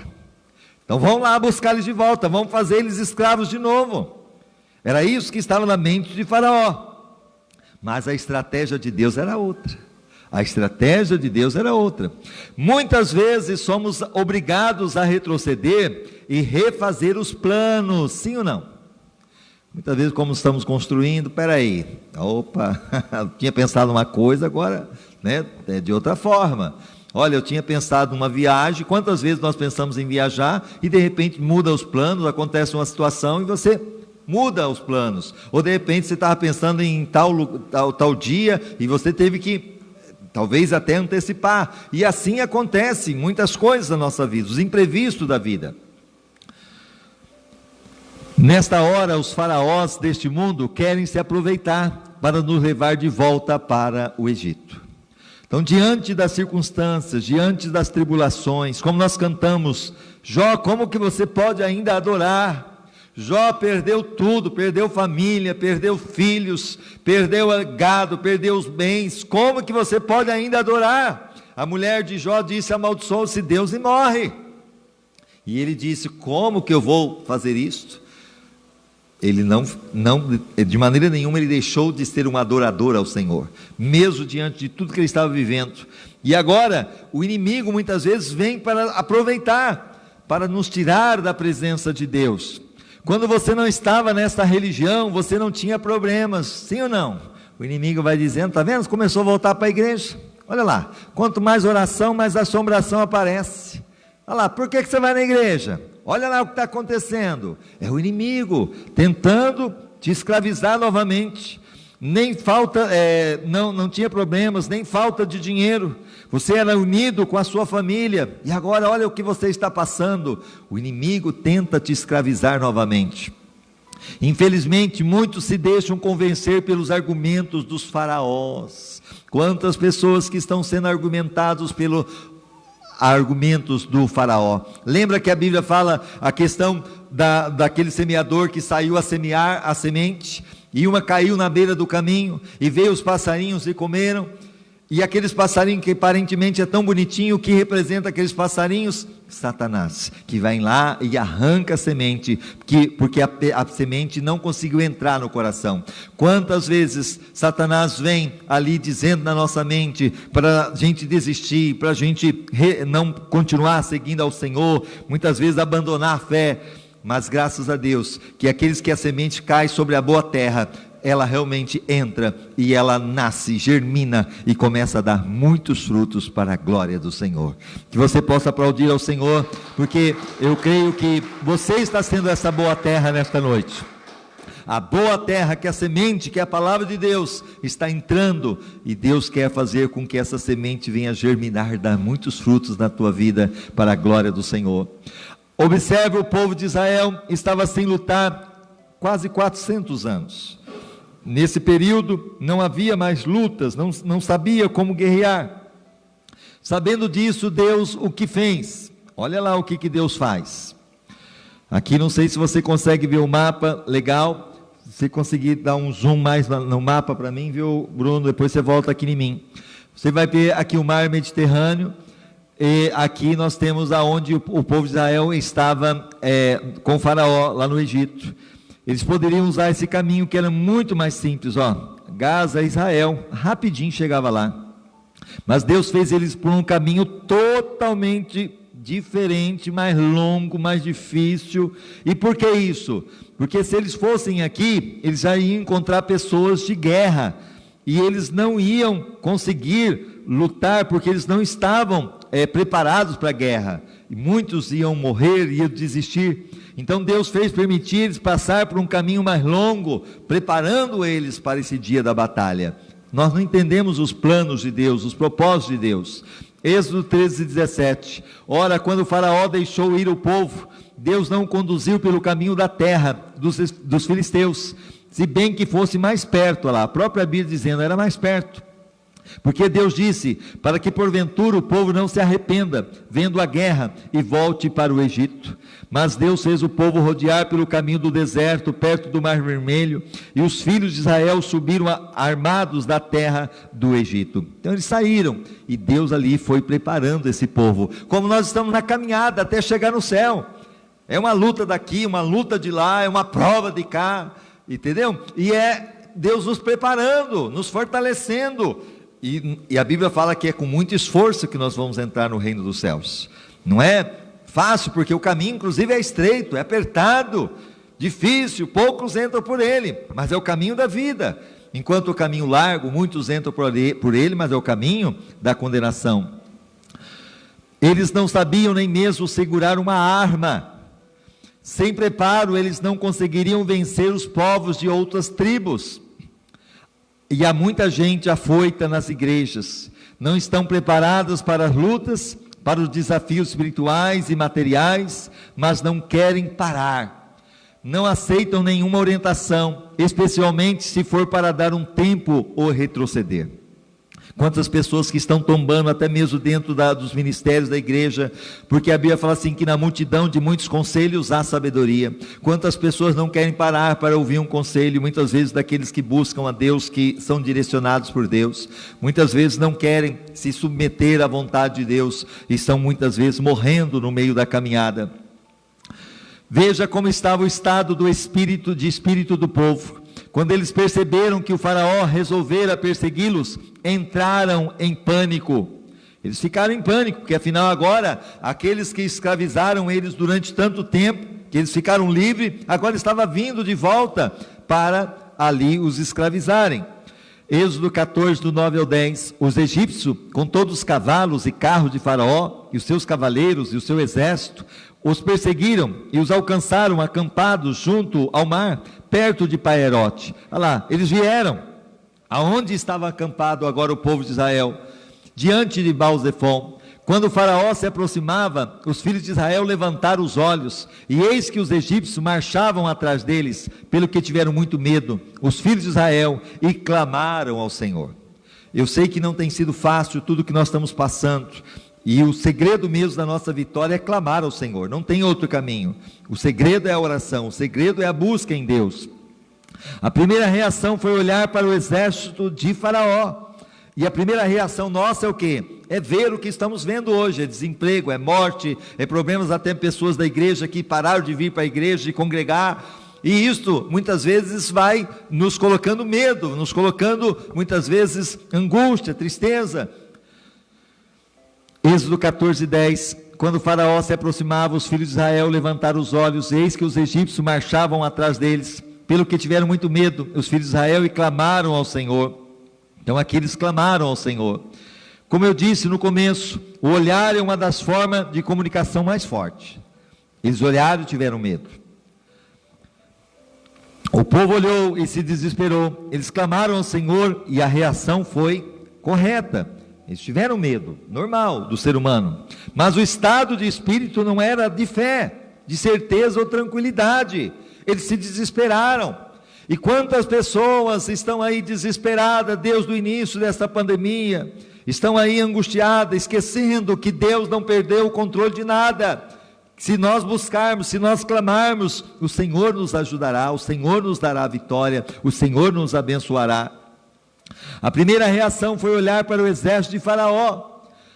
Então vamos lá buscar eles de volta, vamos fazer eles escravos de novo. Era isso que estava na mente de Faraó, mas a estratégia de Deus era outra. A estratégia de Deus era outra. Muitas vezes somos obrigados a retroceder e refazer os planos, sim ou não? Muitas vezes, como estamos construindo, peraí, opa, eu tinha pensado uma coisa, agora, né, é de outra forma. Olha, eu tinha pensado numa viagem, quantas vezes nós pensamos em viajar e de repente muda os planos, acontece uma situação e você muda os planos. Ou de repente você estava pensando em tal dia e você teve que, talvez até antecipar. E assim acontece muitas coisas na nossa vida, os imprevistos da vida. Nesta hora, os faraós deste mundo querem se aproveitar para nos levar de volta para o Egito. Então, diante das circunstâncias, diante das tribulações, como nós cantamos, Jó, como que você pode ainda adorar? Jó perdeu tudo, perdeu família, perdeu filhos, perdeu gado, perdeu os bens, como que você pode ainda adorar? A mulher de Jó disse, amaldiçoou-se Deus e morre. E ele disse, como que eu vou fazer isso? Ele não, de maneira nenhuma ele deixou de ser um adorador ao Senhor, mesmo diante de tudo que ele estava vivendo. E agora, o inimigo muitas vezes vem para aproveitar, para nos tirar da presença de Deus. Quando você não estava nessa religião, você não tinha problemas, sim ou não? O inimigo vai dizendo, está vendo? Começou a voltar para a igreja, olha lá, quanto mais oração, mais assombração aparece. Olha lá, por que você vai na igreja? Olha lá o que está acontecendo, é o inimigo tentando te escravizar novamente. nem falta, não tinha problemas, nem falta de dinheiro. Você era unido com a sua família, e agora olha o que você está passando. O inimigo tenta te escravizar novamente. Infelizmente, muitos se deixam convencer pelos argumentos dos faraós. Quantas pessoas que estão sendo argumentados pelos argumentos do faraó. Lembra que a Bíblia fala a questão daquele semeador que saiu a semear a semente, e uma caiu na beira do caminho, e veio os passarinhos e comeram. E aqueles passarinhos que aparentemente é tão bonitinho, que representa aqueles passarinhos? Satanás, que vai lá e arranca a semente, porque a semente não conseguiu entrar no coração. Quantas vezes Satanás vem ali dizendo na nossa mente, para a gente desistir, para a gente não continuar seguindo ao Senhor, muitas vezes abandonar a fé. Mas graças a Deus, que aqueles que a semente cai sobre a boa terra, ela realmente entra e ela nasce, germina e começa a dar muitos frutos para a glória do Senhor. Que você possa aplaudir ao Senhor, porque eu creio que você está sendo essa boa terra nesta noite. A boa terra, que é a semente, que é a palavra de Deus, está entrando, e Deus quer fazer com que essa semente venha germinar, dar muitos frutos na tua vida para a glória do Senhor. Observe, o povo de Israel estava sem lutar quase 400 anos. Nesse período não havia mais lutas, não sabia como guerrear. Sabendo disso, Deus o que fez? Olha lá o que Deus faz. Aqui não sei se você consegue ver o mapa, legal. Se conseguir dar um zoom mais no mapa para mim, viu, Bruno? Depois você volta aqui em mim. Você vai ver aqui o mar Mediterrâneo, e aqui nós temos aonde o povo de Israel estava com o faraó lá no Egito. Eles poderiam usar esse caminho que era muito mais simples, Gaza, Israel, rapidinho chegava lá. Mas Deus fez eles por um caminho totalmente diferente, mais longo, mais difícil. E por que isso? Porque se eles fossem aqui, eles já iam encontrar pessoas de guerra, e eles não iam conseguir lutar, porque eles não estavam preparados para a guerra, e muitos iam morrer, iam desistir. Então Deus fez permitir eles passar por um caminho mais longo, preparando eles para esse dia da batalha. Nós não entendemos os planos de Deus, os propósitos de Deus. Êxodo 13:17. Ora, quando o faraó deixou ir o povo, Deus não o conduziu pelo caminho da terra dos filisteus, se bem que fosse mais perto. Olha lá, a própria Bíblia dizendo, era mais perto. Porque Deus disse, para que porventura o povo não se arrependa, vendo a guerra, e volte para o Egito. Mas Deus fez o povo rodear pelo caminho do deserto, perto do Mar Vermelho, e os filhos de Israel subiram armados da terra do Egito. Então eles saíram, e Deus ali foi preparando esse povo, como nós estamos na caminhada até chegar no céu. É uma luta daqui, uma luta de lá, é uma prova de cá, entendeu? E é Deus nos preparando, nos fortalecendo. E a Bíblia fala que é com muito esforço que nós vamos entrar no reino dos céus. Não é fácil, porque o caminho inclusive é estreito, é apertado, difícil, poucos entram por ele, mas é o caminho da vida. Enquanto o caminho largo, muitos entram por ele, mas é o caminho da condenação. Eles não sabiam nem mesmo segurar uma arma. Sem preparo, eles não conseguiriam vencer os povos de outras tribos. E há muita gente afoita nas igrejas, não estão preparadas para as lutas, para os desafios espirituais e materiais, mas não querem parar, não aceitam nenhuma orientação, especialmente se for para dar um tempo ou retroceder. Quantas pessoas que estão tombando até mesmo dentro dos ministérios da igreja, porque a Bíblia fala assim, que na multidão de muitos conselhos há sabedoria. Quantas pessoas não querem parar para ouvir um conselho, muitas vezes daqueles que buscam a Deus, que são direcionados por Deus, muitas vezes não querem se submeter à vontade de Deus, e estão muitas vezes morrendo no meio da caminhada. Veja como estava o estado do espírito do povo. Quando eles perceberam que o faraó resolvera persegui-los, entraram em pânico. Eles ficaram em pânico, porque afinal agora, aqueles que escravizaram eles durante tanto tempo, que eles ficaram livres, agora estava vindo de volta para ali os escravizarem. Êxodo 14, do 9 ao 10, os egípcios, com todos os cavalos e carros de faraó, e os seus cavaleiros e o seu exército, os perseguiram e os alcançaram acampados junto ao mar, perto de Paerote. Olha lá, eles vieram, aonde estava acampado agora o povo de Israel, diante de Baal-Zefon. Quando o faraó se aproximava, os filhos de Israel levantaram os olhos, e eis que os egípcios marchavam atrás deles, pelo que tiveram muito medo, os filhos de Israel, e clamaram ao Senhor. Eu sei que não tem sido fácil tudo que nós estamos passando, e o segredo mesmo da nossa vitória é clamar ao Senhor, não tem outro caminho. O segredo é a oração, o segredo é a busca em Deus. A primeira reação foi olhar para o exército de Faraó. E a primeira reação nossa é o quê? É ver o que estamos vendo hoje, é desemprego, é morte, é problemas, até pessoas da igreja que pararam de vir para a igreja, de congregar, e isto muitas vezes vai nos colocando medo, nos colocando muitas vezes angústia, tristeza. Êxodo 14:10, quando o faraó se aproximava, os filhos de Israel levantaram os olhos, eis que os egípcios marchavam atrás deles, pelo que tiveram muito medo, os filhos de Israel, e clamaram ao Senhor. Então aqui eles clamaram ao Senhor. Como eu disse no começo, o olhar é uma das formas de comunicação mais forte. Eles olharam e tiveram medo. O povo olhou e se desesperou. Eles clamaram ao Senhor e a reação foi correta. Eles tiveram medo, normal, do ser humano. Mas o estado de espírito não era de fé, de certeza ou tranquilidade. Eles se desesperaram. E quantas pessoas estão aí desesperadas desde o início dessa pandemia, estão aí angustiadas, esquecendo que Deus não perdeu o controle de nada. Se nós buscarmos, se nós clamarmos, o Senhor nos ajudará, o Senhor nos dará a vitória, o Senhor nos abençoará. A primeira reação foi olhar para o exército de Faraó.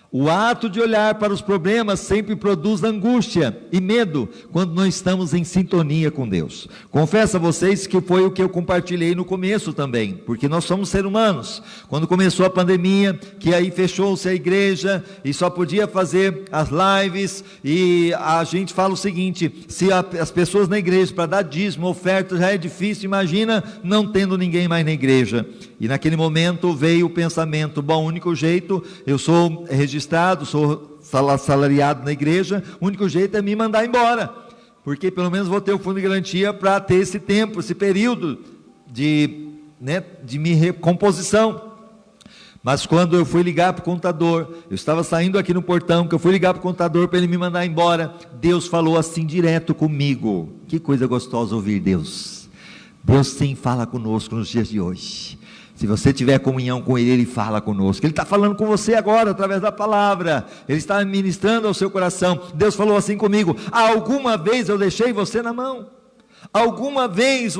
O ato de olhar para os problemas sempre produz angústia e medo quando não estamos em sintonia com Deus. Confesso a vocês que foi o que eu compartilhei no começo também, porque nós somos seres humanos. Quando começou a pandemia, que aí fechou-se a igreja e só podia fazer as lives, e a gente fala o seguinte: se as pessoas na igreja para dar dízimo, oferta, já é difícil, imagina não tendo ninguém mais na igreja. E naquele momento veio o pensamento: bom, o único jeito, eu sou registrado, sou salariado na igreja, o único jeito é me mandar embora, porque pelo menos vou ter o fundo de garantia para ter esse tempo, esse período de minha recomposição. Mas quando eu fui ligar para o contador, eu estava saindo aqui no portão, que eu fui ligar para o contador para ele me mandar embora, Deus falou assim direto comigo. Que coisa gostosa ouvir Deus. Deus sim fala conosco nos dias de hoje. Se você tiver comunhão com Ele, Ele fala conosco. Ele está falando com você agora, através da palavra. Ele está ministrando ao seu coração. Deus falou assim comigo: alguma vez eu deixei você na mão? Alguma vez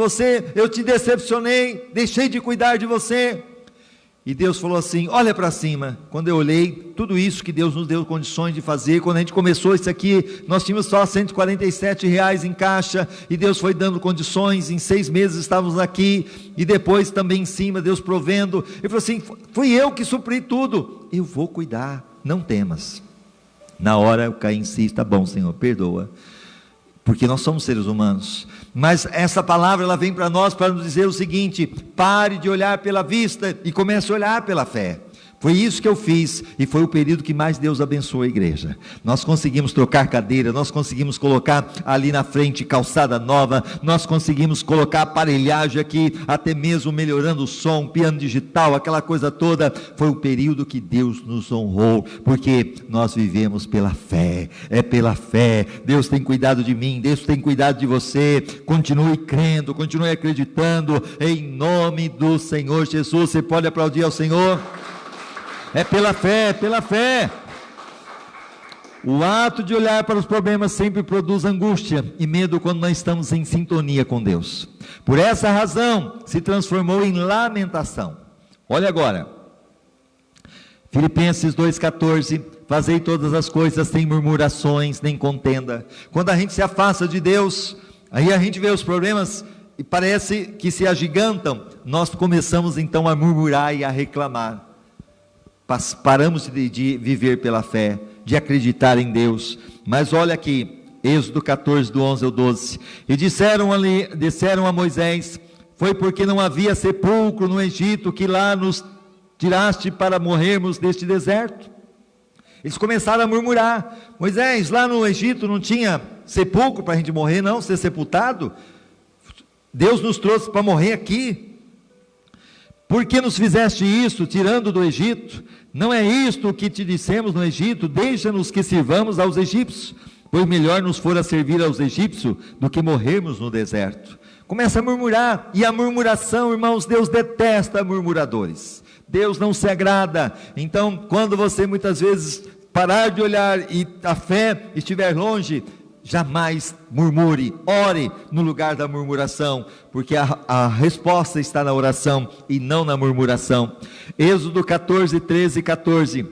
eu te decepcionei, deixei de cuidar de você? E Deus falou assim: olha para cima. Quando eu olhei, tudo isso que Deus nos deu condições de fazer, quando a gente começou isso aqui, nós tínhamos só R$147 em caixa, e Deus foi dando condições, em 6 meses estávamos aqui, e depois também em cima, Deus provendo. Ele falou assim: fui eu que supri tudo, eu vou cuidar, não temas. Na hora eu caí em si: tá bom, Senhor, perdoa, porque nós somos seres humanos. Mas essa palavra, ela vem para nós para nos dizer o seguinte: pare de olhar pela vista e comece a olhar pela fé. Foi isso que eu fiz, e foi o período que mais Deus abençoou a igreja. Nós conseguimos trocar cadeira, nós conseguimos colocar ali na frente calçada nova, nós conseguimos colocar aparelhagem aqui, até mesmo melhorando o som, piano digital, aquela coisa toda. Foi o período que Deus nos honrou, porque nós vivemos pela fé, é pela fé. Deus tem cuidado de mim, Deus tem cuidado de você. Continue crendo, continue acreditando, em nome do Senhor Jesus. Você pode aplaudir ao Senhor? É pela fé, é pela fé. O ato de olhar para os problemas sempre produz angústia e medo quando nós estamos em sintonia com Deus. Por essa razão, se transformou em lamentação. Olha agora, Filipenses 2,14: fazei todas as coisas sem murmurações nem contenda. Quando a gente se afasta de Deus, aí a gente vê os problemas e parece que se agigantam, nós começamos então a murmurar e a reclamar. Paramos de viver pela fé, de acreditar em Deus. Mas olha aqui, Êxodo 14, do 11 ao 12. E disseram a Moisés: foi porque não havia sepulcro no Egito que lá nos tiraste para morrermos neste deserto? Eles começaram a murmurar: Moisés, lá no Egito não tinha sepulcro para a gente morrer, não, ser sepultado? Deus nos trouxe para morrer aqui. Por que nos fizeste isto, tirando do Egito? Não é isto o que te dissemos no Egito? Deixa-nos que sirvamos aos egípcios, pois melhor nos fora servir aos egípcios do que morrermos no deserto. Começa a murmurar, e a murmuração, irmãos, Deus detesta murmuradores. Deus não se agrada. Então, quando você muitas vezes parar de olhar e a fé estiver longe, jamais murmure, ore no lugar da murmuração, porque a resposta está na oração e não na murmuração. Êxodo 14, 13 e 14.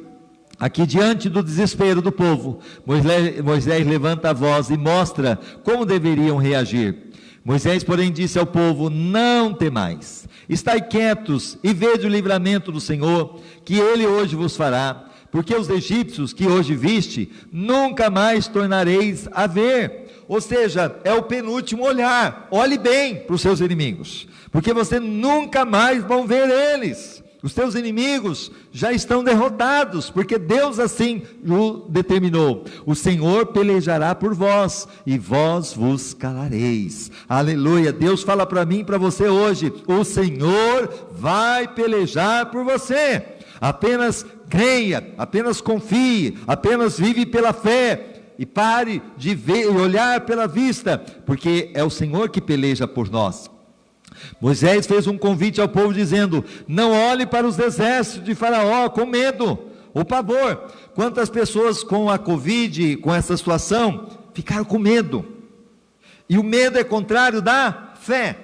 Aqui, diante do desespero do povo, Moisés levanta a voz e mostra como deveriam reagir. Moisés, porém, disse ao povo: não temais, estai quietos e vede o livramento do Senhor, que Ele hoje vos fará, porque os egípcios que hoje viste, nunca mais tornareis a ver. Ou seja, é o penúltimo olhar. Olhe bem para os seus inimigos, porque você nunca mais vão ver eles. Os teus inimigos já estão derrotados, porque Deus assim o determinou. O Senhor pelejará por vós, e vós vos calareis. Aleluia. Deus fala para mim e para você hoje: o Senhor vai pelejar por você. Apenas creia, apenas confie, apenas vive pela fé, e pare de ver e olhar pela vista, porque é o Senhor que peleja por nós. Moisés fez um convite ao povo dizendo: não olhe para os exércitos de Faraó com medo ou pavor. Quantas pessoas com a Covid, com essa situação, ficaram com medo? E o medo é contrário da fé.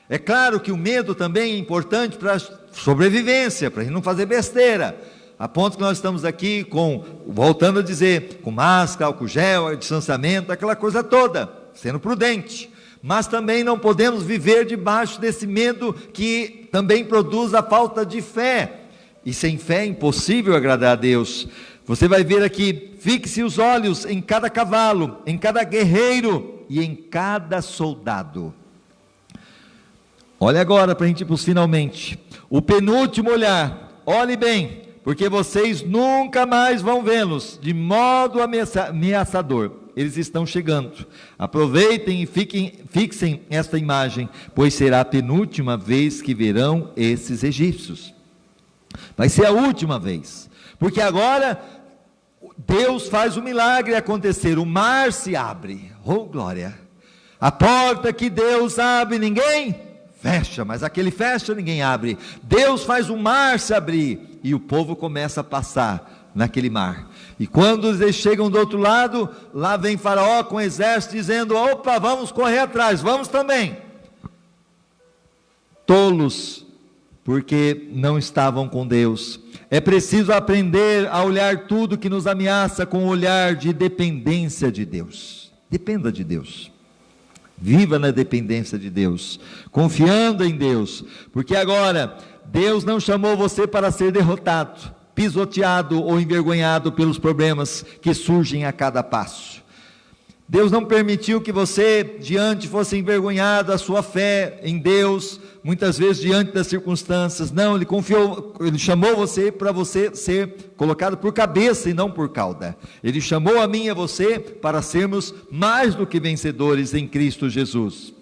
É claro que o medo também é importante para a sobrevivência, para a gente não fazer besteira, a ponto que nós estamos aqui voltando a dizer, com máscara, álcool gel, distanciamento, aquela coisa toda, sendo prudente. Mas também não podemos viver debaixo desse medo que também produz a falta de fé, e sem fé é impossível agradar a Deus. Você vai ver aqui: fixe os olhos em cada cavalo, em cada guerreiro e em cada soldado. Olha agora para a gente ir para os finalmente, o penúltimo olhar. Olhe bem, porque vocês nunca mais vão vê-los de modo ameaçador. Eles estão chegando. Aproveitem e fixem esta imagem, pois será a penúltima vez que verão esses egípcios. Vai ser a última vez, porque agora Deus faz o milagre acontecer. O mar se abre. Oh, glória! A porta que Deus abre, ninguém fecha, mas aquele fecha, ninguém abre. Deus faz o mar se abrir, e o povo começa a passar naquele mar. E quando eles chegam do outro lado, lá vem Faraó com o exército dizendo: opa, vamos correr atrás, vamos também. Tolos, porque não estavam com Deus. É preciso aprender a olhar tudo que nos ameaça com um olhar de dependência de Deus. Dependa de Deus. Viva na dependência de Deus, confiando em Deus, porque agora Deus não chamou você para ser derrotado, pisoteado ou envergonhado pelos problemas que surgem a cada passo. Deus não permitiu que você diante fosse envergonhado a sua fé em Deus, muitas vezes diante das circunstâncias. Não, Ele chamou você para você ser colocado por cabeça e não por cauda. Ele chamou a mim e a você para sermos mais do que vencedores em Cristo Jesus.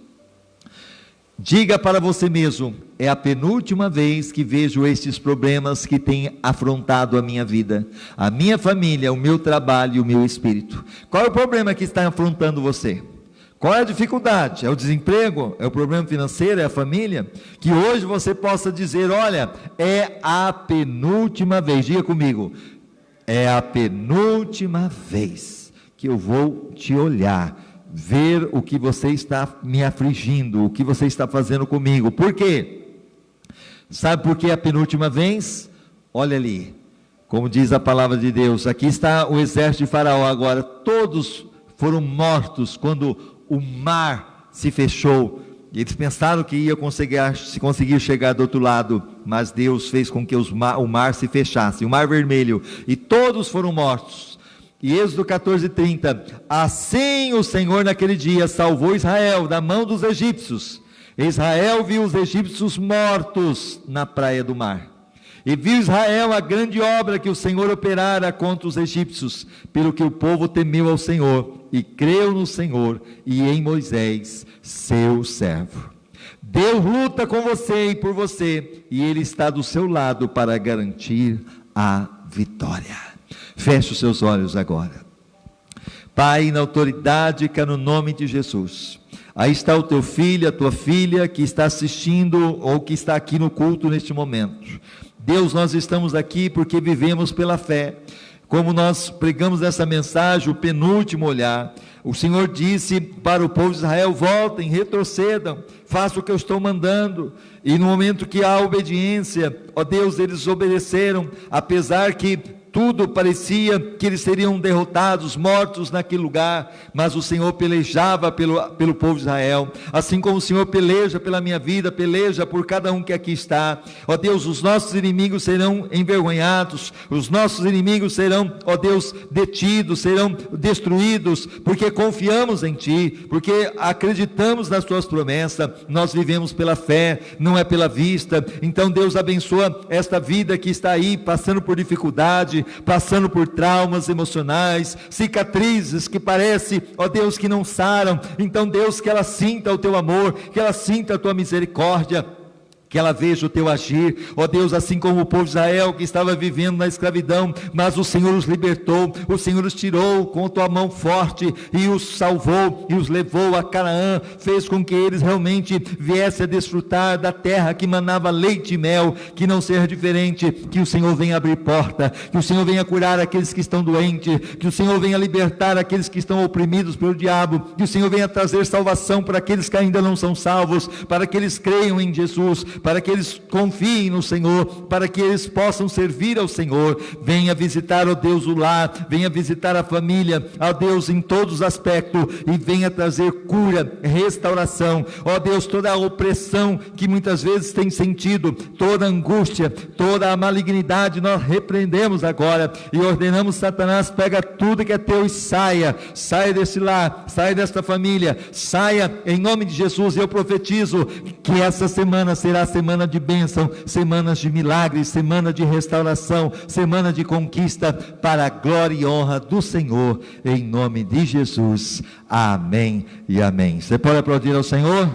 Diga para você mesmo: é a penúltima vez que vejo estes problemas que têm afrontado a minha vida, a minha família, o meu trabalho e o meu espírito. Qual é o problema que está afrontando você? Qual é a dificuldade? É o desemprego? É o problema financeiro? É a família? Que hoje você possa dizer: olha, é a penúltima vez. Diga comigo: é a penúltima vez que eu vou te olhar, ver o que você está me afligindo, o que você está fazendo comigo. Por quê? Sabe por que a penúltima vez? Olha ali, como diz a palavra de Deus, aqui está o exército de Faraó agora, todos foram mortos quando o mar se fechou. Eles pensaram que ia conseguir chegar do outro lado, mas Deus fez com que o mar se fechasse, o mar vermelho, e todos foram mortos. E Êxodo 14:30, assim o Senhor naquele dia salvou Israel da mão dos egípcios. Israel viu os egípcios mortos na praia do mar. E viu Israel a grande obra que o Senhor operara contra os egípcios, pelo que o povo temeu ao Senhor, e creu no Senhor e em Moisés, seu servo. Deus luta com você e por você, e Ele está do seu lado para garantir a vitória. Feche os seus olhos agora. Pai, na autoridade que é no nome de Jesus, aí está o teu filho, a tua filha que está assistindo ou que está aqui no culto neste momento. Deus, nós estamos aqui porque vivemos pela fé. Como nós pregamos essa mensagem, o penúltimo olhar, o Senhor disse para o povo de Israel: voltem, retrocedam, façam o que eu estou mandando. E no momento que há obediência, ó Deus, eles obedeceram, apesar que tudo parecia que eles seriam derrotados, mortos naquele lugar, mas o Senhor pelejava pelo povo de Israel, assim como o Senhor peleja pela minha vida, peleja por cada um que aqui está. Ó Deus, os nossos inimigos serão envergonhados, os nossos inimigos serão, ó Deus, detidos, serão destruídos, porque confiamos em Ti, porque acreditamos nas Tuas promessas, nós vivemos pela fé, não é pela vista. Então Deus, abençoa esta vida que está aí, passando por dificuldade, passando por traumas emocionais, cicatrizes que parece, ó Deus, que não saram. Então Deus, que ela sinta o teu amor, que ela sinta a tua misericórdia, que ela veja o teu agir, ó Deus, assim como o povo de Israel que estava vivendo na escravidão, mas o Senhor os libertou, o Senhor os tirou com a tua mão forte e os salvou e os levou a Canaã, fez com que eles realmente viessem a desfrutar da terra que manava leite e mel. Que não seja diferente, que o Senhor venha abrir porta, que o Senhor venha curar aqueles que estão doentes, que o Senhor venha libertar aqueles que estão oprimidos pelo diabo, que o Senhor venha trazer salvação para aqueles que ainda não são salvos, para que eles creiam em Jesus, para que eles confiem no Senhor, para que eles possam servir ao Senhor. Venha visitar, ó Deus, o lar, venha visitar a família, ó Deus, em todos os aspectos, e venha trazer cura, restauração. Ó Deus, toda a opressão que muitas vezes tem sentido, toda a angústia, toda a malignidade, nós repreendemos agora e ordenamos: Satanás, pega tudo que é teu e saia desse lar, saia desta família, saia em nome de Jesus. Eu profetizo que essa semana será semana de bênção, semanas de milagres, semana de restauração, semana de conquista, para a glória e honra do Senhor, em nome de Jesus. Amém e amém. Você pode aplaudir ao Senhor?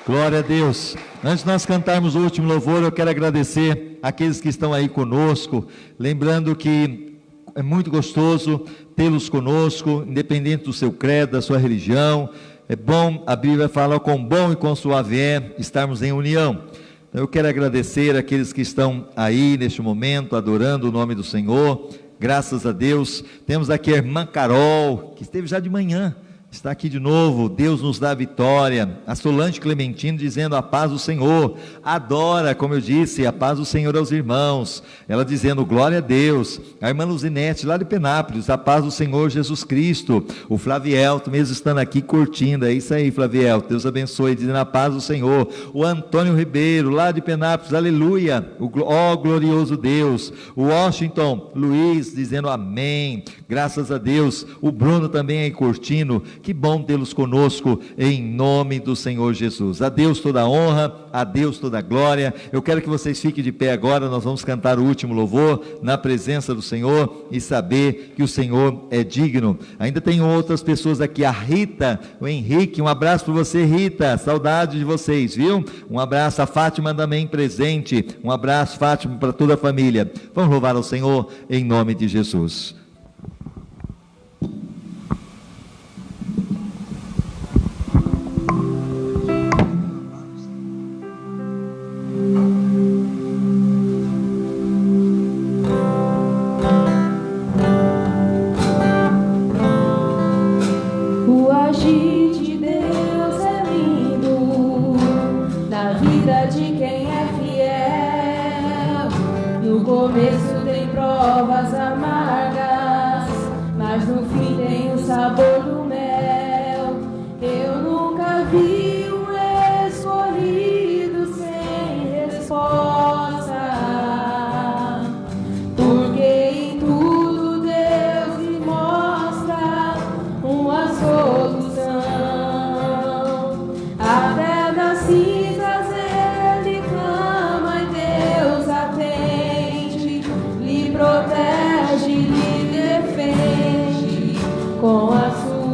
Glória a Deus. Antes de nós cantarmos o último louvor, eu quero agradecer aqueles que estão aí conosco, lembrando que é muito gostoso tê-los conosco, independente do seu credo, da sua religião. É bom, a Bíblia fala: com bom e com suave é estarmos em união. Então eu quero agradecer aqueles que estão aí neste momento, adorando o nome do Senhor. Graças a Deus. Temos aqui a irmã Carol, que esteve já de manhã, está aqui de novo. Deus nos dá vitória. A Solange Clementino dizendo: a paz do Senhor. Adora, como eu disse, a paz do Senhor aos irmãos. Ela dizendo: glória a Deus. A irmã Luzinete lá de Penápolis: a paz do Senhor Jesus Cristo. O Flavielto mesmo estando aqui curtindo. É isso aí, Flavielto, Deus abençoe, dizendo: a paz do Senhor. O Antônio Ribeiro lá de Penápolis: aleluia, ó glorioso Deus. O Washington Luiz dizendo: amém, graças a Deus. O Bruno também aí curtindo. Que bom tê-los conosco, em nome do Senhor Jesus. A Deus toda a honra, a Deus toda a glória. Eu quero que vocês fiquem de pé agora. Nós vamos cantar o último louvor na presença do Senhor e saber que o Senhor é digno. Ainda tem outras pessoas aqui, a Rita, o Henrique, um abraço para você, Rita, saudade de vocês, viu? Um abraço, a Fátima também presente, um abraço, Fátima, para toda a família. Vamos louvar ao Senhor em nome de Jesus. começo tem provas amargas, mas no fim tem o sabor do mel. Eu nunca vi um escolhido sem resposta, porque em tudo Deus me mostra uma solução. Até das cinzas ele clama e Deus atende, lhe protege, lhe defende com a sua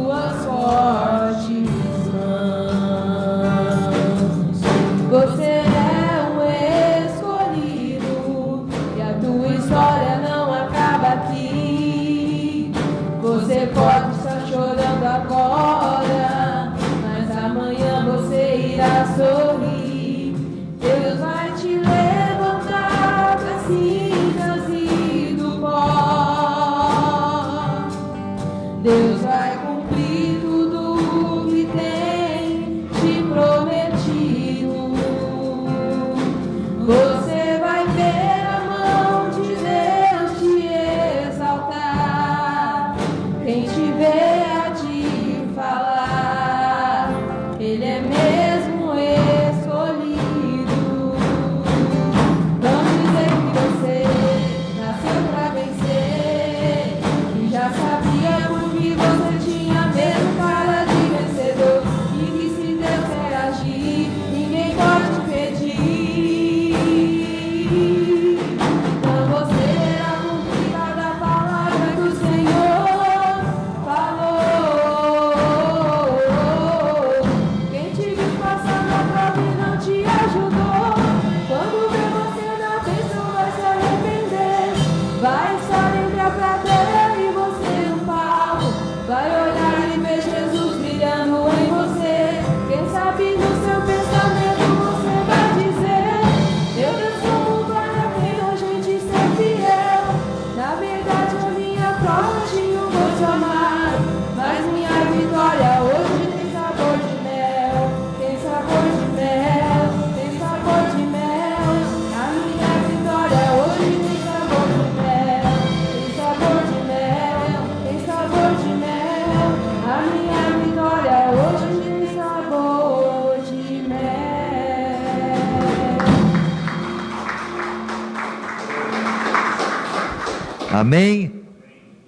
Amém?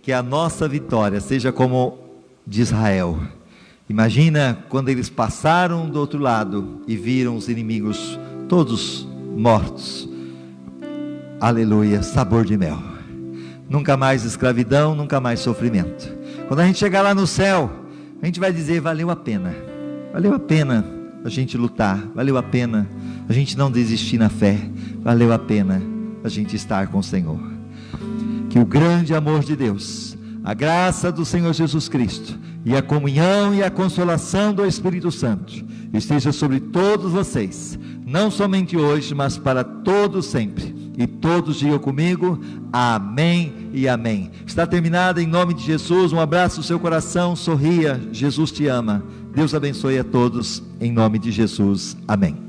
Que a nossa vitória seja como de Israel. Imagina quando eles passaram do outro lado e viram os inimigos todos mortos. Aleluia, sabor de mel. Nunca mais escravidão, nunca mais sofrimento. Quando a gente chegar lá no céu, a gente vai dizer: valeu a pena a gente lutar, valeu a pena a gente não desistir na fé, valeu a pena a gente estar com o Senhor. Que o grande amor de Deus, a graça do Senhor Jesus Cristo e a comunhão e a consolação do Espírito Santo esteja sobre todos vocês, não somente hoje, mas para todos sempre. E todos digam comigo: amém e amém. Está terminado, em nome de Jesus. Um abraço no seu coração, sorria, Jesus te ama. Deus abençoe a todos, em nome de Jesus, amém.